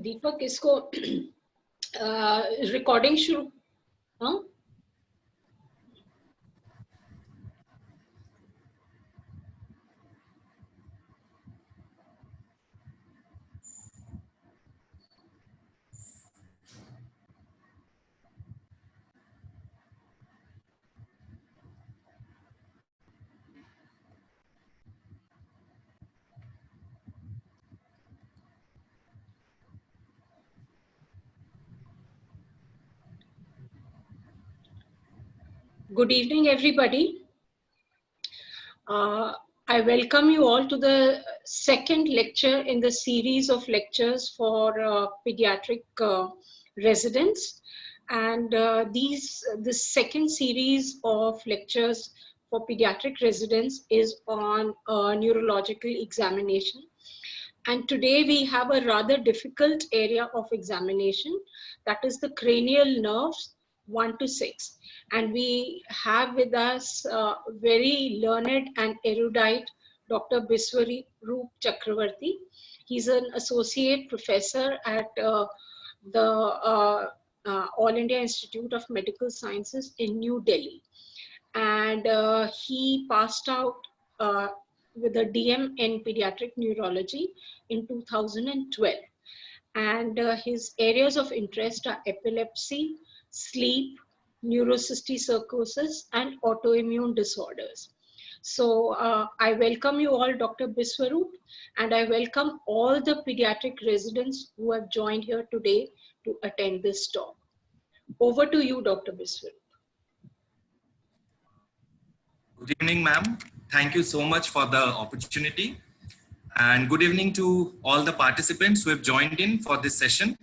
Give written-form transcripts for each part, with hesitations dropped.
दीपक इसको रिकॉर्डिंग शुरू हाँ Good evening, everybody. I welcome you all to the second lecture in the series of lectures for pediatric residents. And this second series of lectures for pediatric residents is on neurological examination. And today we have a rather difficult area of examination, that is the cranial nerves 1 to 6. And we have with us very learned and erudite Dr. Biswaroop Chakravarti. He's an associate professor at the All India Institute of Medical Sciences in New Delhi. And he passed out with a DM in pediatric neurology in 2012. And his areas of interest are epilepsy, sleep, neurocysticercosis, and autoimmune disorders. So I welcome you all, Dr. Biswaroop, and I welcome all the pediatric residents who have joined here today to attend this talk. Over to you, Dr. Biswaroop. Good evening, ma'am. Thank you so much for the opportunity. And good evening to all the participants who have joined in for this session.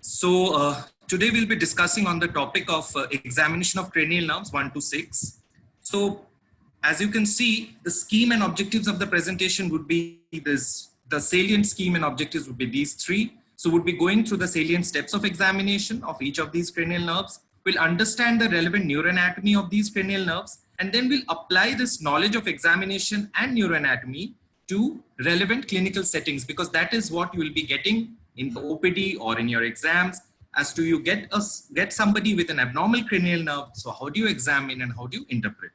So today we'll be discussing on the topic of examination of cranial nerves 1 to 6. So as you can see, the scheme and objectives of the presentation would be this. The salient scheme and objectives would be these three. So we'll be going through the salient steps of examination of each of these cranial nerves. We'll understand the relevant neuroanatomy of these cranial nerves, and then we'll apply this knowledge of examination and neuroanatomy to relevant clinical settings, because that is what you will be getting in the OPD or in your exams. As to you get somebody with an abnormal cranial nerve, so how do you examine and how do you interpret?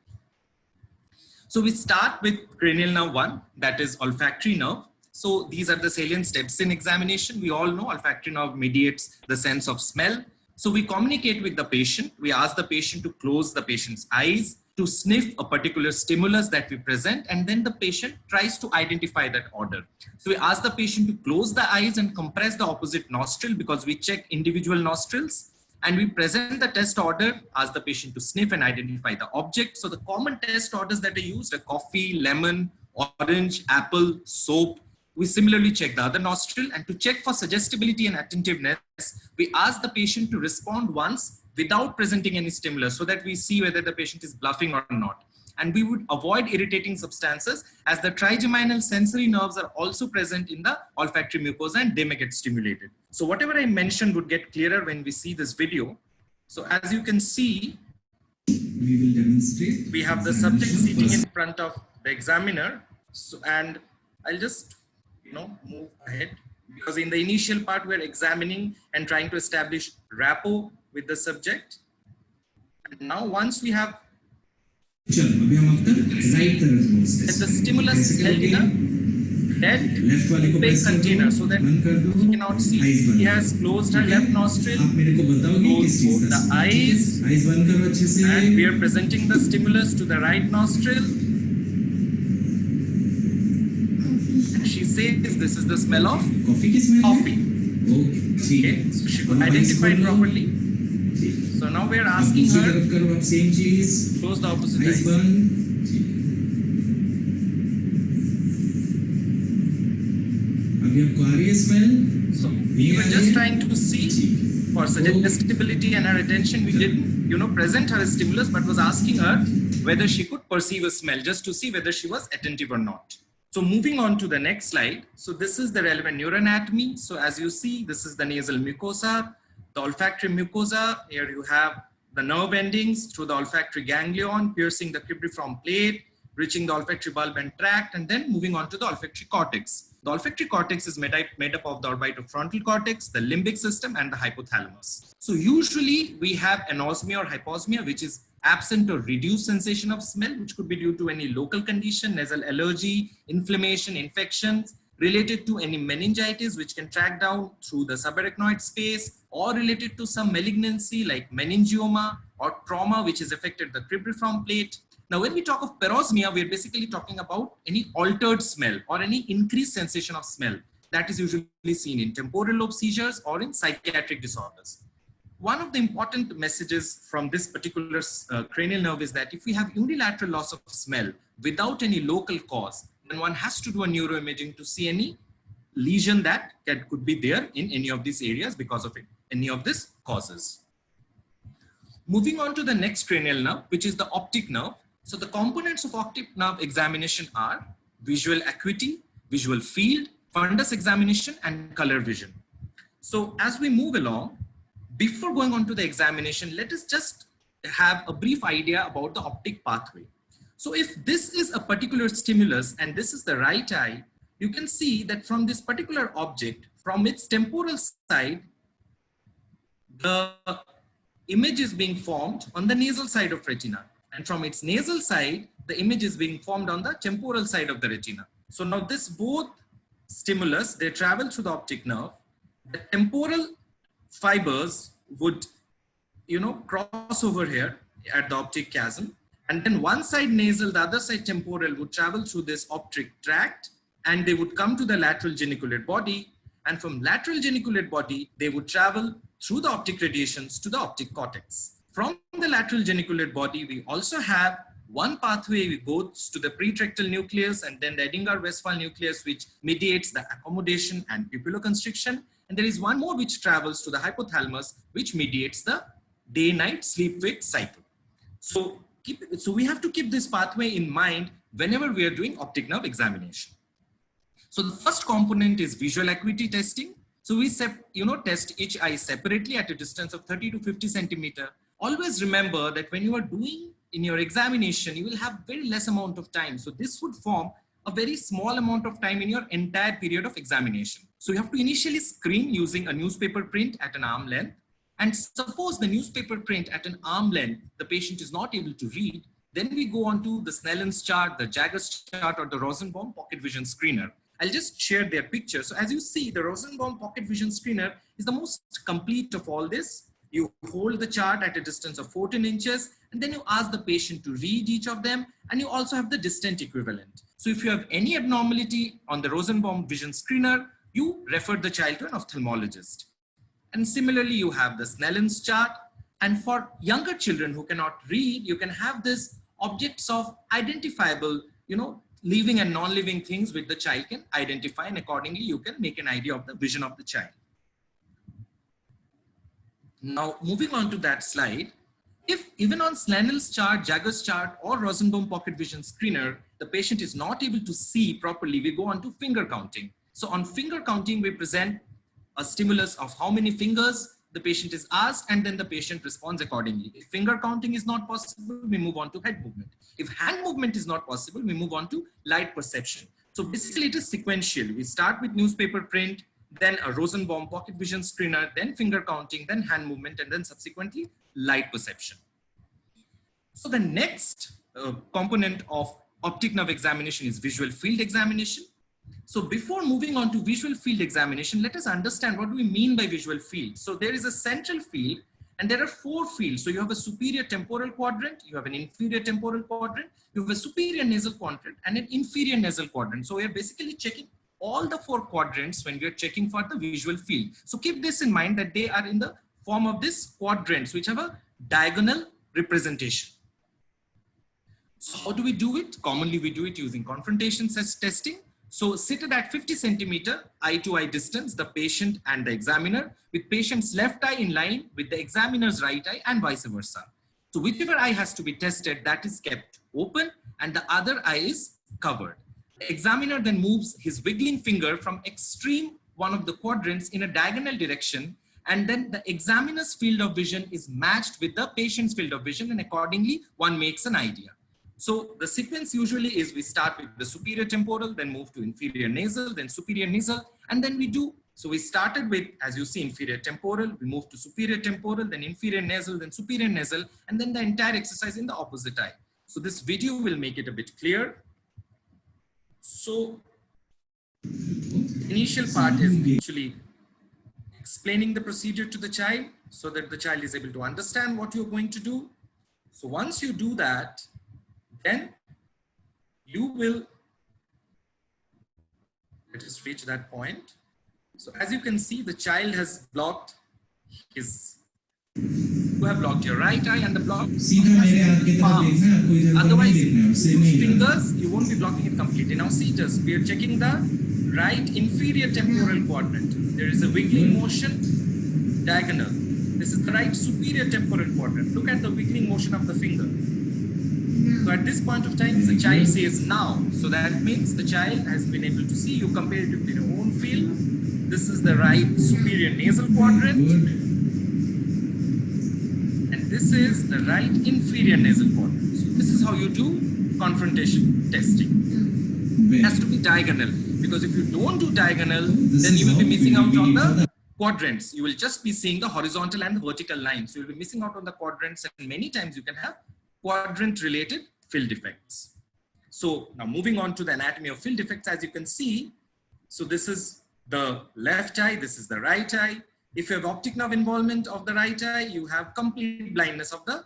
So we start with cranial nerve 1, that is olfactory nerve. So these are the salient steps in examination. We all know olfactory nerve mediates the sense of smell. So we communicate with the patient. We ask the patient to close the patient's eyes, to sniff a particular stimulus that we present, and then the patient tries to identify that odor. So we ask the patient to close the eyes and compress the opposite nostril, because we check individual nostrils, and we present the test order, ask the patient to sniff and identify the object. So the common test orders that are used are coffee, lemon, orange, apple, soap. We similarly check the other nostril, and to check for suggestibility and attentiveness, we ask the patient to respond once without presenting any stimulus, so that we see whether the patient is bluffing or not. And we would avoid irritating substances, as the trigeminal sensory nerves are also present in the olfactory mucosa and they may get stimulated. So whatever I mentioned would get clearer when we see this video. So as you can see, we will demonstrate. We have the subject sitting in front of the examiner. So, and I'll just move ahead, because in the initial part we're examining and trying to establish rapport with the subject. And now once we have the stimulus is held in a dead opaque container, so that you cannot see. He has closed her left nostril, closed both the eyes, and we are presenting the stimulus to the right nostril. She says this is the smell of coffee. Okay, so she could identify it properly. So now we are asking her to close the opposite eyes. So we were just trying to see for suggestibility and her attention. We didn't, present her stimulus, but was asking her whether she could perceive a smell, just to see whether she was attentive or not. So moving on to the next slide. So this is the relevant neuroanatomy. So as you see, this is the nasal mucosa, the olfactory mucosa. Here you have the nerve endings through the olfactory ganglion, piercing the cribriform plate, reaching the olfactory bulb and tract, and then moving on to the olfactory cortex. The olfactory cortex is made up of the orbitofrontal cortex, the limbic system, and the hypothalamus. So usually we have anosmia or hyposmia, which is absent or reduced sensation of smell, which could be due to any local condition, nasal allergy, inflammation, infections, related to any meningitis, which can track down through the subarachnoid space, or related to some malignancy like meningioma or trauma, which has affected the cribriform plate. Now, when we talk of parosmia, we're basically talking about any altered smell or any increased sensation of smell that is usually seen in temporal lobe seizures or in psychiatric disorders. One of the important messages from this particular cranial nerve is that if we have unilateral loss of smell without any local cause, then one has to do a neuroimaging to see any lesion that could be there in any of these areas because of any of these causes. Moving on to the next cranial nerve, which is the optic nerve. So the components of optic nerve examination are visual acuity, visual field, fundus examination, and color vision. So as we move along, before going on to the examination, let us just have a brief idea about the optic pathway. So if this is a particular stimulus and this is the right eye, you can see that from this particular object, from its temporal side, the image is being formed on the nasal side of retina. And from its nasal side, the image is being formed on the temporal side of the retina. So now this both stimulus, they travel through the optic nerve. The temporal fibers would, cross over here at the optic chiasm. And then one side nasal, the other side temporal would travel through this optic tract, and they would come to the lateral geniculate body. And from lateral geniculate body, they would travel through the optic radiations to the optic cortex. From the lateral geniculate body, we also have one pathway which goes to the pretractal nucleus and then the Edinger-Westphal nucleus, which mediates the accommodation and pupilloconstriction. And there is one more which travels to the hypothalamus, which mediates the day-night sleep-wake cycle. So we have to keep this pathway in mind whenever we are doing optic nerve examination. So the first component is visual acuity testing. So we test each eye separately at a distance of 30 to 50 centimeter. Always remember that when you are doing in your examination, you will have very less amount of time. So this would form a very small amount of time in your entire period of examination. So you have to initially screen using a newspaper print at an arm length. And suppose the newspaper print at an arm length, the patient is not able to read, then we go on to the Snellen's chart, the Jaggers chart, or the Rosenbaum pocket vision screener. I'll just share their picture. So as you see, the Rosenbaum pocket vision screener is the most complete of all this. You hold the chart at a distance of 14 inches, and then you ask the patient to read each of them, and you also have the distant equivalent. So if you have any abnormality on the Rosenbaum vision screener, you refer the child to an ophthalmologist. And similarly, you have the Snellen's chart. And for younger children who cannot read, you can have this objects of identifiable, living and non-living things which the child can identify, and accordingly you can make an idea of the vision of the child. Now, moving on to that slide, if even on Snell's chart, Jaggers chart, or Rosenbaum pocket vision screener, the patient is not able to see properly, we go on to finger counting. So on finger counting, we present a stimulus of how many fingers the patient is asked, and then the patient responds accordingly. If finger counting is not possible, we move on to head movement. If hand movement is not possible, we move on to light perception. So basically it is sequential. We start with newspaper print, then a Rosenbaum pocket vision screener, then finger counting, then hand movement, and then subsequently light perception. So the next component of optic nerve examination is visual field examination. So before moving on to visual field examination, let us understand what do we mean by visual field. So there is a central field and there are four fields. So you have a superior temporal quadrant, you have an inferior temporal quadrant, you have a superior nasal quadrant and an inferior nasal quadrant. So we are basically checking all the four quadrants when we are checking for the visual field. So keep this in mind that they are in the form of these quadrants which have a diagonal representation. So how do we do it? Commonly we do it using confrontation testing. So seated at 50 centimeter eye to eye distance, the patient and the examiner, with patient's left eye in line with the examiner's right eye and vice versa. So whichever eye has to be tested, that is kept open and the other eye is covered. The examiner then moves his wiggling finger from extreme one of the quadrants in a diagonal direction, and then the examiner's field of vision is matched with the patient's field of vision, and accordingly one makes an idea. So the sequence usually is we start with the superior temporal, then move to inferior nasal, then superior nasal, and then we do. So we started with, as you see, inferior temporal, we move to superior temporal, then inferior nasal, then superior nasal, and then the entire exercise in the opposite eye. So this video will make it a bit clear. So initial part is actually explaining the procedure to the child so that the child is able to understand what you're going to do. So once you do that, then you will, let us reach that point. So as you can see, the child has blocked his, you have blocked your right eye and the block palms. Otherwise, use fingers, you won't be blocking it completely. Now see this, we are checking the right inferior temporal quadrant. There is a wiggling motion, diagonal. This is the right superior temporal quadrant. Look at the wiggling motion of the finger. So at this point of time, the child says now. So that means the child has been able to see, you compare it with your own field. This is the right superior nasal quadrant. And this is the right inferior nasal quadrant. So this is how you do confrontation testing. It has to be diagonal, because if you don't do diagonal, then you will be missing out on the quadrants. You will just be seeing the horizontal and the vertical lines. So you'll be missing out on the quadrants, and many times you can have quadrant related field defects. So now moving on to the anatomy of field defects, as you can see, so this is the left eye, this is the right eye. If you have optic nerve involvement of the right eye, you have complete blindness of the,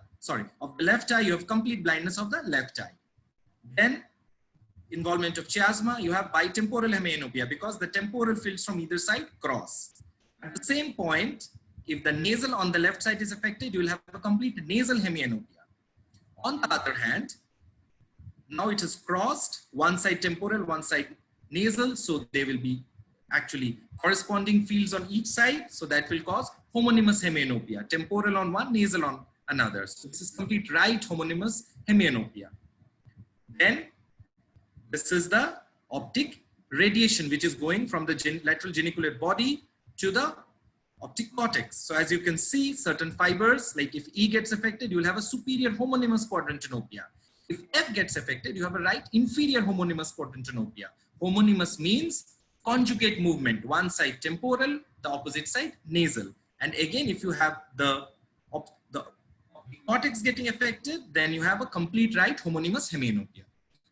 of the left eye, you have complete blindness of the left eye. Then involvement of chiasma, you have bitemporal hemianopia because the temporal fields from either side cross. At the same point, if the nasal on the left side is affected, you will have a complete nasal hemianopia. On the other hand, now it has crossed, one side temporal, one side nasal, so they will be actually corresponding fields on each side, so that will cause homonymous hemianopia, temporal on one, nasal on another. So this is complete right homonymous hemianopia. Then this is the optic radiation, which is going from the lateral geniculate body to the optic cortex. So as you can see, certain fibers, like if E gets affected, you will have a superior homonymous quadrantenopia. If F gets affected, you have a right inferior homonymous quadrantenopia. Homonymous means conjugate movement, one side temporal, the opposite side nasal. And again, if you have the cortex getting affected, then you have a complete right homonymous hemianopia.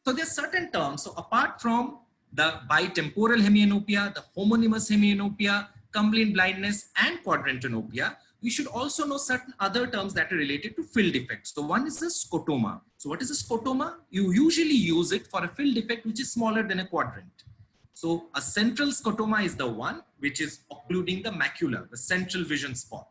So there are certain terms. So apart from the bitemporal hemianopia, the homonymous hemianopia, complete blindness, and quadrantenopia, we should also know certain other terms that are related to field defects. So one is the scotoma. So what is a scotoma? You usually use it for a field defect which is smaller than a quadrant. So a central scotoma is the one which is occluding the macula, the central vision spot.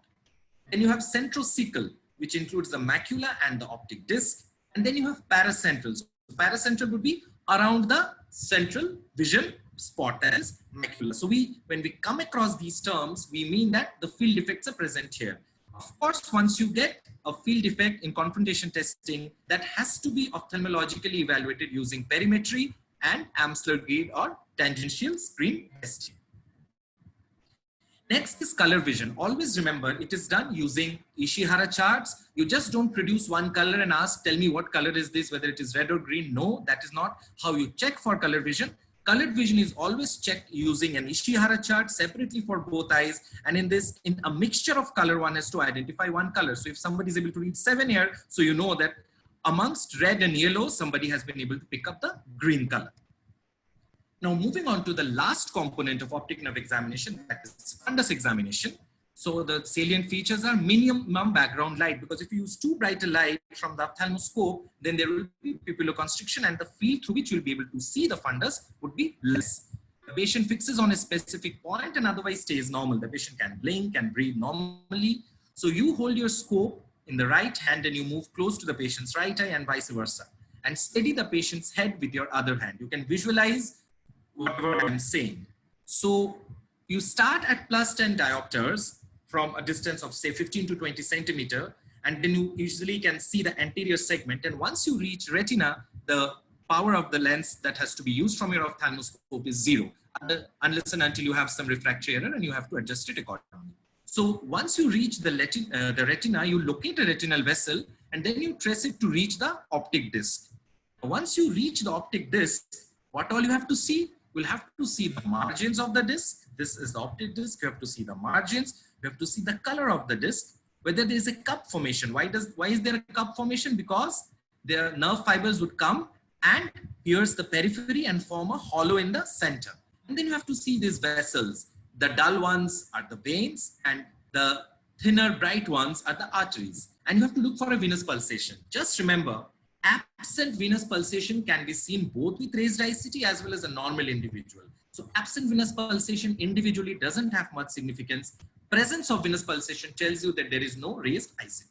Then you have centrocecal, which includes the macula and the optic disc. And then you have paracentral. So paracentral would be around the central vision spot, that is macula. So when we come across these terms, we mean that the field defects are present here. Of course, once you get a field defect in confrontation testing, that has to be ophthalmologically evaluated using perimetry and Amsler grid or tangential screen testing. Next is color vision. Always remember, it is done using Ishihara charts. You just don't produce one color and ask, tell me what color is this, whether it is red or green. No, that is not how you check for color vision. Colored vision is always checked using an Ishihara chart separately for both eyes. And in a mixture of color, one has to identify one color. So if somebody is able to read 7 here, so you know that amongst red and yellow, somebody has been able to pick up the green color. Now moving on to the last component of optic nerve examination, that is fundus examination. So the salient features are minimum background light, because if you use too bright a light from the ophthalmoscope, then there will be pupilloconstriction and the field through which you'll be able to see the fundus would be less. The patient fixes on a specific point and otherwise stays normal. The patient can blink and breathe normally. So you hold your scope in the right hand and you move close to the patient's right eye and vice versa, and steady the patient's head with your other hand. You can visualize whatever I'm saying. So you start at +10 diopters from a distance of say 15 to 20 centimeter, and then you easily can see the anterior segment. And once you reach retina, the power of the lens that has to be used from your ophthalmoscope is 0, unless and until you have some refractory error and you have to adjust it accordingly. So once you reach the retina, you locate a retinal vessel and then you trace it to reach the optic disc. Once you reach the optic disc, what all you have to see? You'll have to see the margins of the disc. This is the optic disc. You have to see the margins. You have to see the color of the disc, whether there is a cup formation. Why is there a cup formation? Because their nerve fibers would come and pierce the periphery and form a hollow in the center. And then you have to see these vessels. The dull ones are the veins and the thinner bright ones are the arteries. And you have to look for a venous pulsation. Just remember, absent venous pulsation can be seen both with raised ICT as well as a normal individual. So absent venous pulsation individually doesn't have much significance. Presence of venous pulsation tells you that there is no raised ICT.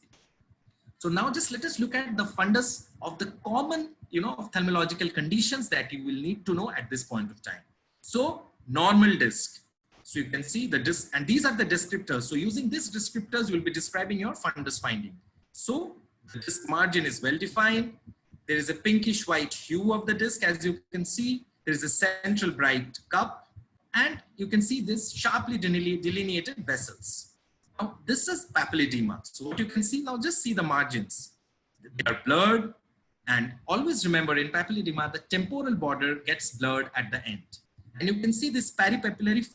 So now just let us look at the fundus of the common, ophthalmological conditions that you will need to know at this point of time. So normal disc. So you can see the disc, and these are the descriptors. So using these descriptors, you will be describing your fundus finding. So the disc margin is well defined. There is a pinkish white hue of the disc, as you can see. There is a central bright cup, and you can see this sharply delineated vessels. Now, this is papilledema. So what you can see now, just see the margins. They are blurred, and always remember in papilledema, the temporal border gets blurred at the end. And you can see this peripapillary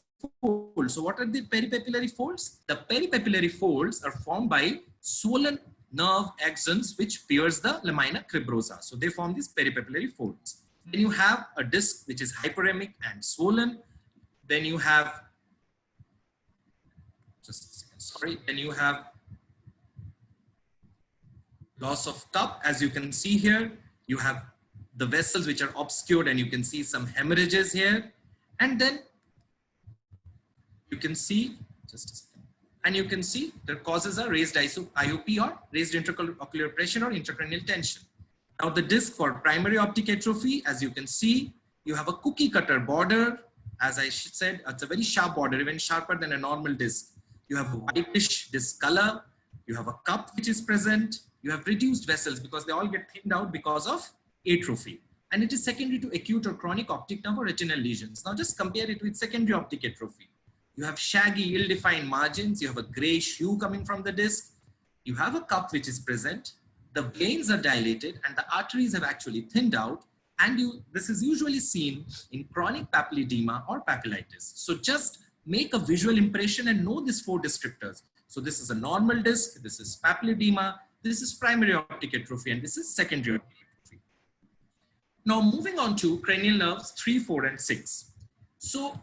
folds. So what are the peripapillary folds? The peripapillary folds are formed by swollen nerve axons which pierce the lamina cribrosa. So they form these peripapillary folds. Then you have a disc which is hyperemic and swollen. Then you have, then you have loss of cup, as you can see here. You have the vessels which are obscured and you can see some hemorrhages here. And then you can see, just a second, and you can see the causes are raised IOP or raised intraocular pressure or intracranial tension. Now the disc for primary optic atrophy, as you can see, you have a cookie cutter border. As I said, it's a very sharp border, even sharper than a normal disc. You have a whitish disc color. You have a cup which is present. You have reduced vessels because they all get thinned out because of atrophy. And it is secondary to acute or chronic optic nerve or retinal lesions. Now just compare it with secondary optic atrophy. You have shaggy, ill-defined margins. You have a grayish hue coming from the disc. You have a cup which is present. The veins are dilated and the arteries have actually thinned out. And this is usually seen in chronic papilledema or papillitis. So just make a visual impression and know these 4 descriptors. So this is a normal disc. This is papilledema. This is primary optic atrophy. And this is secondary optic atrophy. Now moving on to cranial nerves 3, 4, and 6. So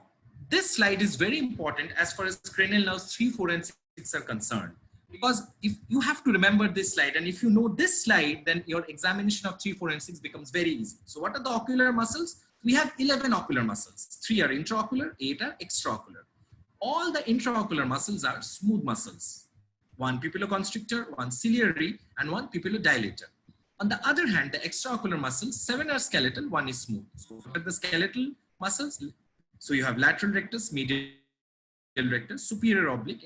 this slide is very important as far as cranial nerves 3, 4, and 6 are concerned. Because if you have to remember this slide, and if you know this slide, then your examination of 3, 4, and 6 becomes very easy. So what are the ocular muscles? We have 11 ocular muscles. 3 are intraocular, 8 are extraocular. All the intraocular muscles are smooth muscles. 1 pupilloconstrictor, 1 ciliary, and 1 pupillodilator. On the other hand, the extraocular muscles, 7 are skeletal, 1 is smooth. So what are the skeletal muscles? So you have lateral rectus, medial rectus, superior oblique,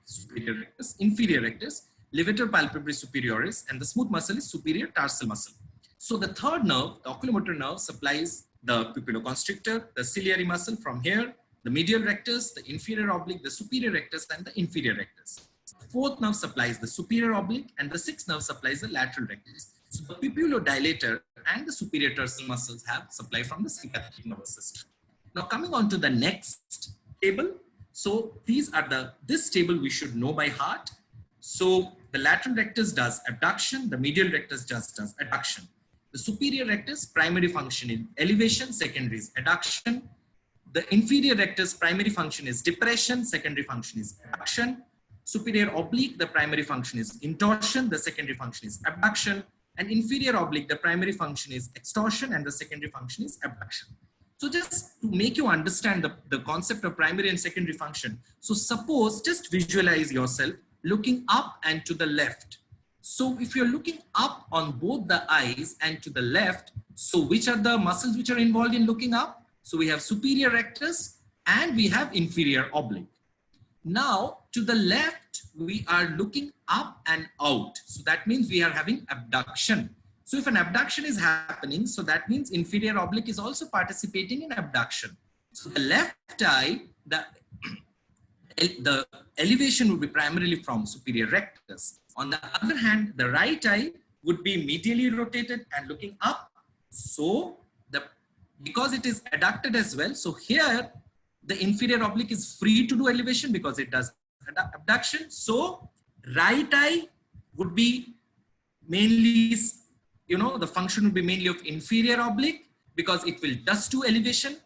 superior rectus, inferior rectus, levator palpebrae superioris, and the smooth muscle is superior tarsal muscle. So the third nerve, the oculomotor nerve, supplies the pupilloconstrictor, the ciliary muscle from here, the medial rectus, the inferior oblique, the superior rectus, and the inferior rectus. The fourth nerve supplies the superior oblique, and the sixth nerve supplies the lateral rectus. So the pupillodilator and the superior tarsal muscles have supply from the sympathetic nervous system. Now coming on to the next table. So this table we should know by heart. So the lateral rectus does abduction, the medial rectus does adduction. The superior rectus primary function is elevation, secondary is adduction. The inferior rectus primary function is depression, secondary function is adduction. Superior oblique, the primary function is intorsion, the secondary function is abduction. And inferior oblique, the primary function is extorsion and the secondary function is abduction. So just to make you understand the concept of primary and secondary function. So suppose, just visualize yourself looking up and to the left. So if you're looking up on both the eyes and to the left, so which are the muscles which are involved in looking up? So we have superior rectus and we have inferior oblique. Now to the left, we are looking up and out. So that means we are having abduction. So if an abduction is happening, so that means inferior oblique is also participating in abduction. So the left eye, the elevation would be primarily from superior rectus. On the other hand, the right eye would be medially rotated and looking up, So because it is adducted as well, so here the inferior oblique is free to do elevation because it does abduction. So right eye would be mainly, the function would be mainly of inferior oblique because it will just do elevation,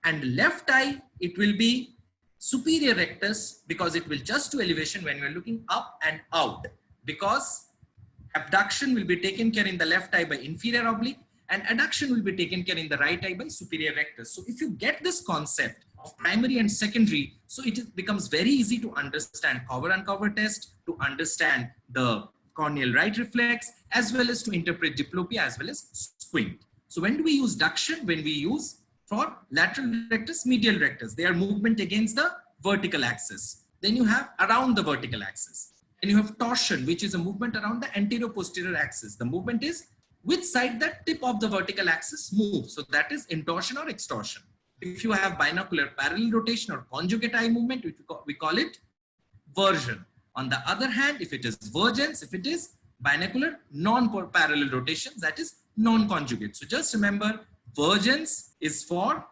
and left eye, it will be superior rectus because it will just do elevation when we're looking up and out, because abduction will be taken care in the left eye by inferior oblique and adduction will be taken care in the right eye by superior rectus. So if you get this concept of primary and secondary, so it becomes very easy to understand cover-uncover test, to understand the corneal right reflex, as well as to interpret diplopia as well as squint. So when do we use duction? When we use for lateral rectus, medial rectus, they are movement against the vertical axis. Then you have around the vertical axis. And you have torsion, which is a movement around the anterior-posterior axis. The movement is which side the tip of the vertical axis moves. So that is intorsion or extorsion. If you have binocular parallel rotation or conjugate eye movement, we call it version. On the other hand, if it is vergence, if it is binocular non-parallel rotations, that is non-conjugate. So just remember, vergence is for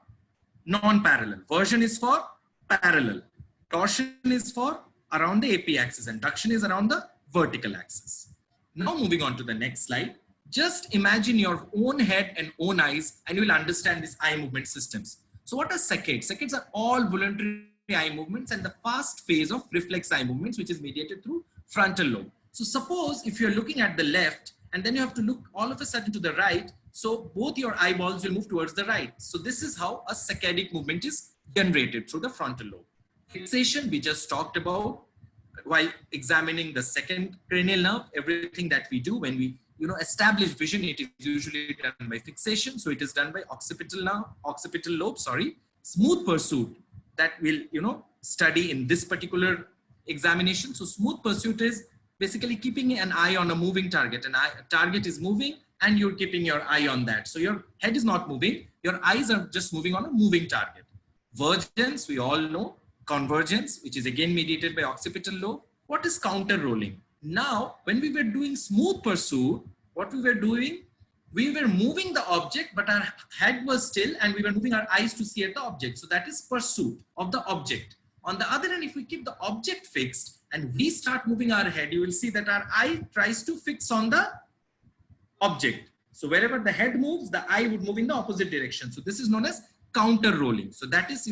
non-parallel. Version is for parallel. Torsion is for around the AP axis and duction is around the vertical axis. Now moving on to the next slide. Just imagine your own head and own eyes and you will understand these eye movement systems. So what are saccades? Saccades are all voluntary eye movements and the fast phase of reflex eye movements, which is mediated through frontal lobe. So suppose if you're looking at the left and then you have to look all of a sudden to the right, so both your eyeballs will move towards the right. So this is how a saccadic movement is generated through the frontal lobe. Fixation we just talked about while examining the second cranial nerve. Everything that we do when we establish vision, it is usually done by fixation. So it is done by occipital lobe, Smooth pursuit that we'll study in this particular examination. So smooth pursuit is basically keeping an eye on a moving target. And target is moving and you're keeping your eye on that. So your head is not moving, your eyes are just moving on a moving target. Vergence, we all know. Convergence, which is again mediated by occipital lobe. What is counter rolling? Now, when we were doing smooth pursuit, what we were doing, we were moving the object, but our head was still and we were moving our eyes to see at the object. So that is pursuit of the object. On the other hand, if we keep the object fixed and we start moving our head, you will see that our eye tries to fix on the object. So wherever the head moves, the eye would move in the opposite direction. So this is known as counter rolling. So that is,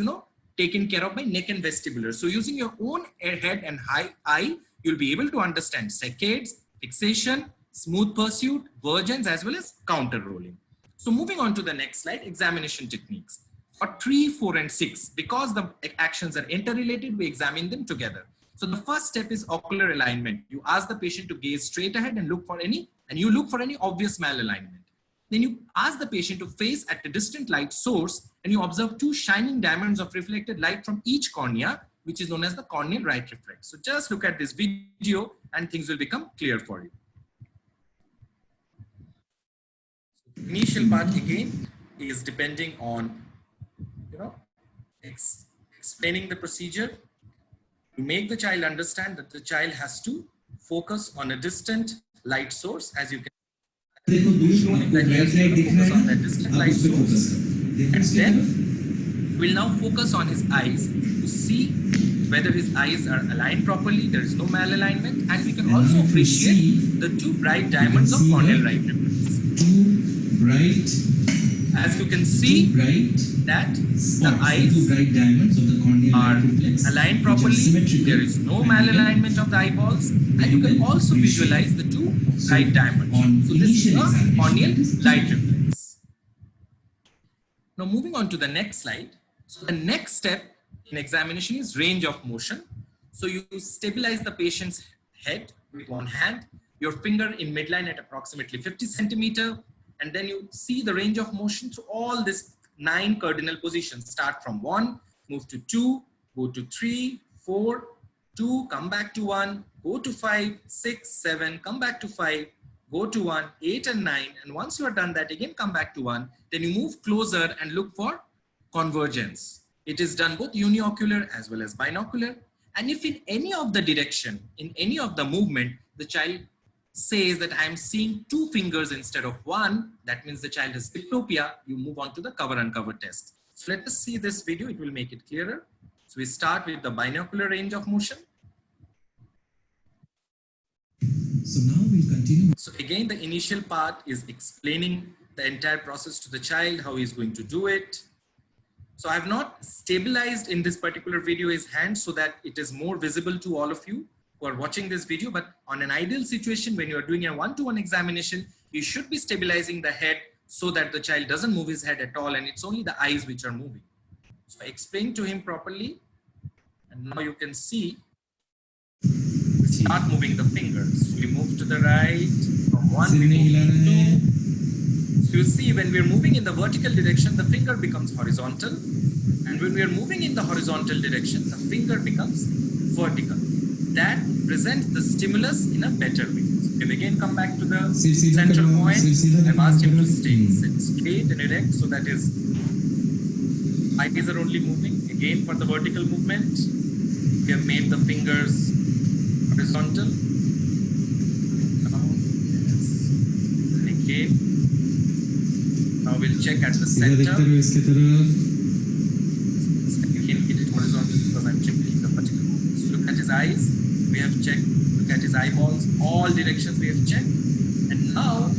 taken care of by neck and vestibular. So using your own head and eye, you'll be able to understand saccades, fixation, smooth pursuit, vergence, as well as counter rolling. So moving on to the next slide, examination techniques. For 3, 4, and 6, because the actions are interrelated, we examine them together. So the first step is ocular alignment. You ask the patient to gaze straight ahead and look for any obvious malalignment. Then you ask the patient to face at a distant light source and you observe 2 shining diamonds of reflected light from each cornea, which is known as the corneal right reflex. So just look at this video and things will become clear for you. Initial part again is depending on, explaining the procedure to make the child understand that the child has to focus on a distant light source. As you can that he has to focus on that distant light source, and then we'll now focus on his eyes to see whether his eyes are aligned properly, there is no malalignment, and we can also appreciate the 2 bright diamonds of corneal right reflex. 2 bright, as you can see, that the eyes are aligned properly, there is no malalignment of the eyeballs, and you can also visualize the 2 bright diamonds. So this is a corneal light reflex. Now moving on to the next slide. So the next step in examination is range of motion. So you stabilize the patient's head with one hand, your finger in midline at approximately 50 centimeter, and then you see the range of motion through all these 9 cardinal positions. Start from 1, move to 2, go to 3, 4, 2, come back to 1, go to 5, 6, 7, come back to 5, go to 1, 8 and 9. And once you are done that, again come back to 1. Then you move closer and look for convergence. It is done both uniocular as well as binocular. And if in any of the direction, in any of the movement, the child says that I am seeing 2 fingers instead of 1, that means the child has diplopia, you move on to the cover uncover test. So let us see this video, it will make it clearer. So we start with the binocular range of motion. So now we'll continue. So again, the initial part is explaining the entire process to the child, how he's going to do it. So I have not stabilized in this particular video his hand so that it is more visible to all of you who are watching this video, but on an ideal situation, when you are doing a one-to-one examination, you should be stabilizing the head so that the child doesn't move his head at all and it's only the eyes which are moving. So I explained to him properly, and now you can see we start moving the fingers. We move to the right, from 1 we move to 2. So you see, when we are moving in the vertical direction, the finger becomes horizontal, and when we are moving in the horizontal direction, the finger becomes vertical. That presents the stimulus in a better way. So we can again come back to the central point. I've asked him to stay sit straight and erect, so that his eyes are only moving. Again, for the vertical movement, we have made the fingers horizontal. And again, now we'll check at the center. Again, get it horizontal because I'm checking the vertical movement. So look at his eyes. We have checked. Look at his eyeballs. All directions we have checked. And now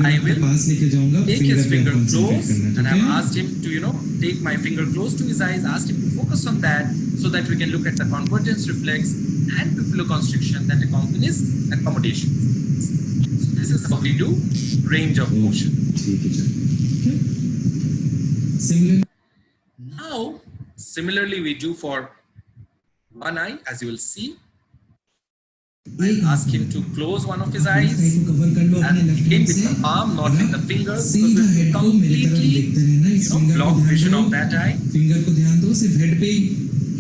I will take his finger close, and I've asked him to, take my finger close to his eyes, asked him to focus on that so that we can look at the convergence reflex and pupilloconstriction that accompanies accommodation. So this is how we do range of motion. Now, similarly we do for one eye, as you will see. I'll ask him to close one of his eyes, and again with the palm, not with the fingers, because we completely block vision of that eye. Finger को ध्यान दो, सिर्फ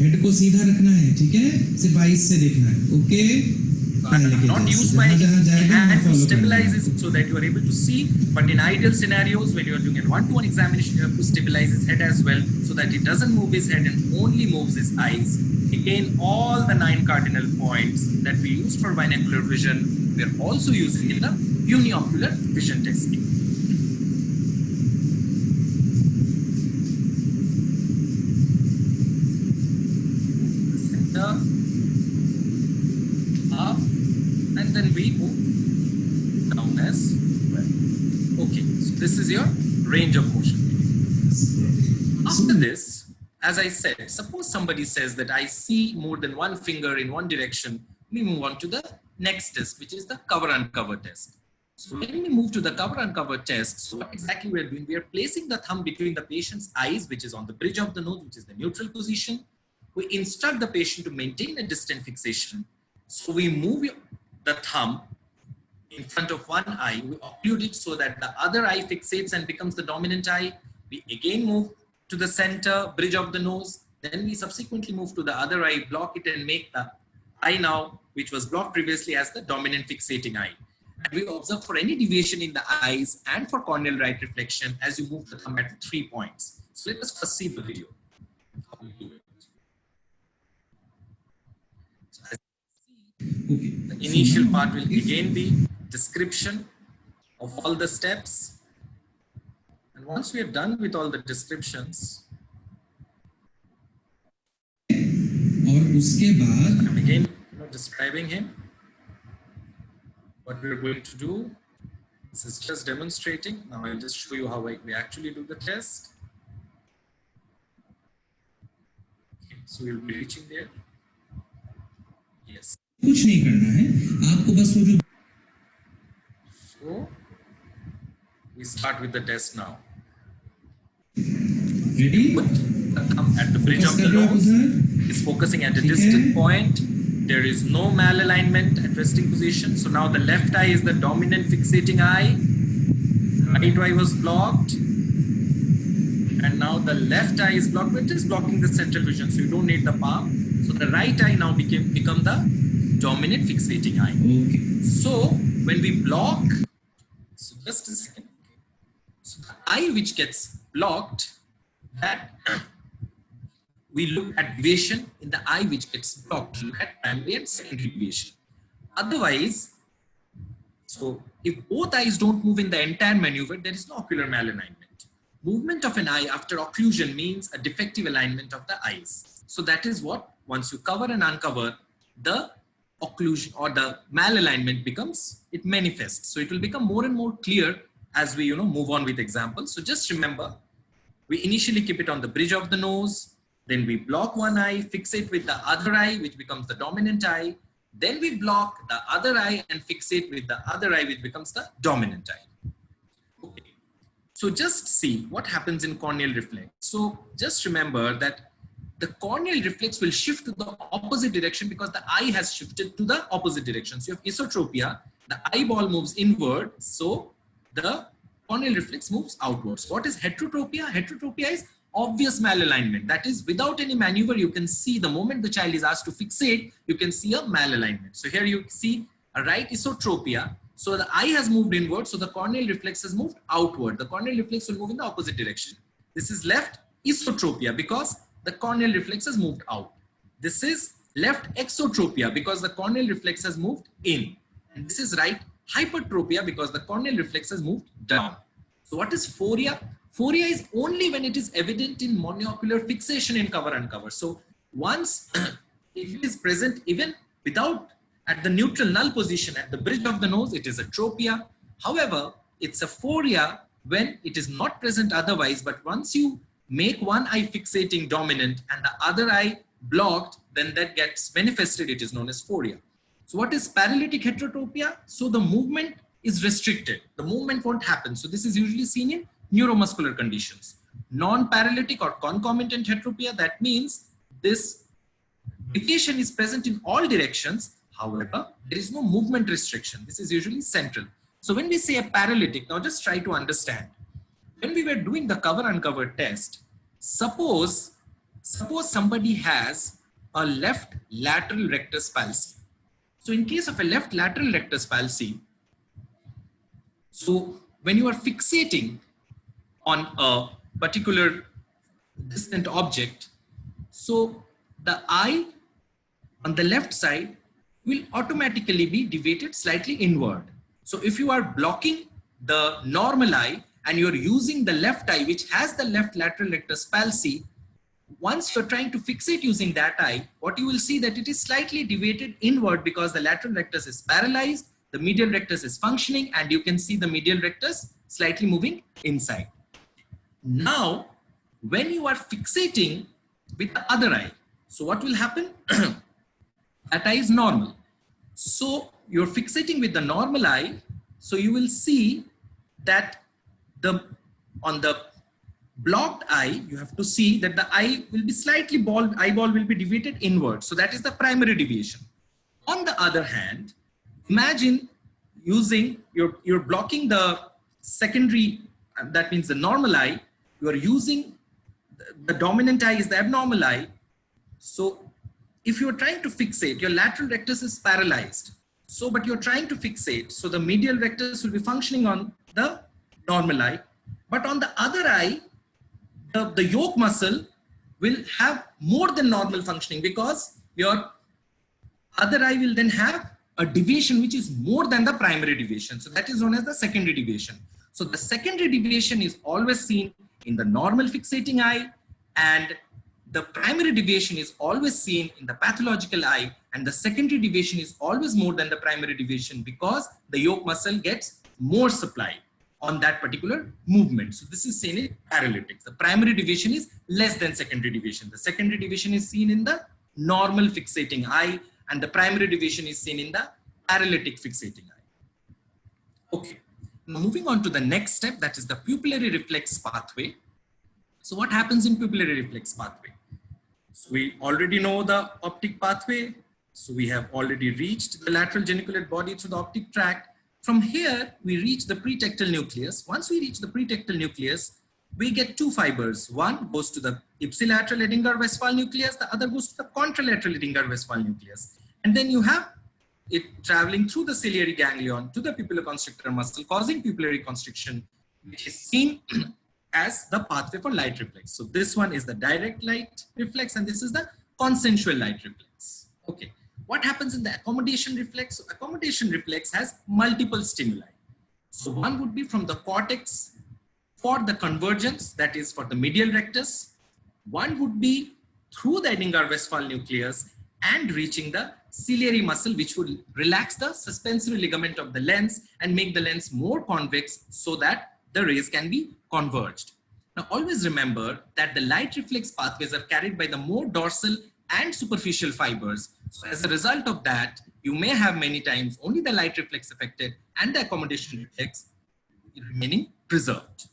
head को सीधा रखना है, ठीक है? सिर्फ आईज से देखना है, okay? Not use my hand to stabilize it so that you are able to see, but in ideal scenarios, when you are doing a one-to-one examination, you have to stabilize his head as well so that he doesn't move his head and only moves his eyes. Again, all the 9 cardinal points that we use for binocular vision, we are also using in the uniocular vision testing. Center, up, and then we move down as well. Okay, so this is your range of motion. After this, as I said, suppose somebody says that I see more than 1 finger in one direction, we move on to the next test, which is the cover uncover test. So when we move to the cover uncover test, so what exactly we are doing? We are placing the thumb between the patient's eyes, which is on the bridge of the nose, which is the neutral position. We instruct the patient to maintain a distant fixation. So we move the thumb in front of one eye, we occlude it so that the other eye fixates and becomes the dominant eye. We again move to the center bridge of the nose, then we subsequently move to the other eye, block it and make the eye now, which was blocked previously, as the dominant fixating eye. And we observe for any deviation in the eyes and for corneal right reflection as you move the thumb at 3 points. So let us first see the video. How we do it. So as you see, the initial part will again be description of all the steps. And once we are done with all the descriptions, और उसके बाद I'm again describing him. What we're going to do. This is just demonstrating. Now I'll just show you how we actually do the test. Okay, so we'll be reaching there. Yes. कुछ नहीं करना है, आपको बस वो जो So we start with the test now. ready Put the thumb at the bridge of the nose. It's focusing at a distant point. There is no malalignment at resting position. So now the left eye is the dominant fixating eye. Right eye was blocked. And now the left eye is blocked, but it is blocking the central vision. So you don't need the palm. So the right eye now become the dominant fixating eye. okay. So when we block, so just a second. So the eye which gets blocked, that we look at deviation in the eye which gets blocked. Look at primary and secondary deviation. Otherwise, so if both eyes don't move in the entire maneuver, there is no ocular malalignment. Movement of an eye after occlusion means a defective alignment of the eyes. So that is what, once you cover and uncover, the occlusion or the malalignment becomes, it manifests. So it will become more and more clear as we move on with examples. So just remember, we initially keep it on the bridge of the nose, then we block one eye, fixate with the other eye, which becomes the dominant eye. Then we block the other eye and fixate with the other eye, which becomes the dominant eye. Okay. So just see what happens in corneal reflex. So just remember that the corneal reflex will shift to the opposite direction because the eye has shifted to the opposite direction. So you have esotropia, the eyeball moves inward, so the corneal reflex moves outwards. What is heterotropia? Heterotropia is obvious malalignment. That is, without any maneuver, you can see the moment the child is asked to fixate, you can see a malalignment. So here you see a right esotropia. So the eye has moved inward, so the corneal reflex has moved outward. The corneal reflex will move in the opposite direction. This is left esotropia because the corneal reflex has moved out. This is left exotropia because the corneal reflex has moved in. And this is right hypertropia because the corneal reflex has moved down. So what is phoria? Phoria is only when it is evident in monocular fixation in cover uncover. So once if it is present even without at the neutral null position at the bridge of the nose, it is a tropia. However, it's a phoria when it is not present otherwise, but once you make one eye fixating dominant and the other eye blocked, then that gets manifested, it is known as phoria. So what is paralytic heterotropia? So the movement is restricted. The movement won't happen. So this is usually seen in neuromuscular conditions. Non-paralytic or concomitant heteropia, that means this deviation is present in all directions. However, there is no movement restriction. This is usually central. So when we say a paralytic, now just try to understand. When we were doing the cover uncover test, suppose somebody has a left lateral rectus palsy. So in case of a left lateral rectus palsy, so when you are fixating on a particular distant object, so the eye on the left side will automatically be deviated slightly inward. So if you are blocking the normal eye and you're using the left eye, which has the left lateral rectus palsy, once you're trying to fixate using that eye, what you will see that it is slightly deviated inward because the lateral rectus is paralyzed, the medial rectus is functioning, and you can see the medial rectus slightly moving inside. Now, when you are fixating with the other eye, so what will happen? That eye is normal. So you're fixating with the normal eye. So you will see that on the blocked eye, you have to see that the eye will be slightly bald, eyeball will be deviated inward. So that is the primary deviation. On the other hand, imagine using, you're blocking the secondary, that means the normal eye, you are using the dominant eye is the abnormal eye. So if you're trying to fixate, your lateral rectus is paralyzed. So, but you're trying to fixate. So the medial rectus will be functioning on the normal eye. But on the other eye, the yoke muscle will have more than normal functioning because your other eye will then have a deviation which is more than the primary deviation. So that is known as the secondary deviation. So the secondary deviation is always seen in the normal fixating eye, and the primary deviation is always seen in the pathological eye, and the secondary deviation is always more than the primary deviation because the yoke muscle gets more supply on that particular movement. So this is seen in paralytics. The primary deviation is less than secondary deviation. The secondary deviation is seen in the normal fixating eye, and the primary deviation is seen in the paralytic fixating eye. Okay, now moving on to the next step, that is the pupillary reflex pathway. So what happens in pupillary reflex pathway? So we already know the optic pathway. So we have already reached the lateral geniculate body through the optic tract. From here, we reach the pretectal nucleus. Once we reach the pretectal nucleus, we get two fibers. One goes to the ipsilateral Edinger-Westphal nucleus. The other goes to the contralateral Edinger-Westphal nucleus. And then you have it traveling through the ciliary ganglion to the pupilloconstrictor muscle, causing pupillary constriction, which is seen as the pathway for light reflex. So this one is the direct light reflex, and this is the consensual light reflex. Okay. What happens in the accommodation reflex? So accommodation reflex has multiple stimuli. So one would be from the cortex for the convergence, that is for the medial rectus. One would be through the Edinger-Westphal nucleus and reaching the ciliary muscle, which would relax the suspensory ligament of the lens and make the lens more convex so that the rays can be converged. Now always remember that the light reflex pathways are carried by the more dorsal and superficial fibers. So as a result of that, you may have many times only the light reflex affected and the accommodation reflex remaining preserved.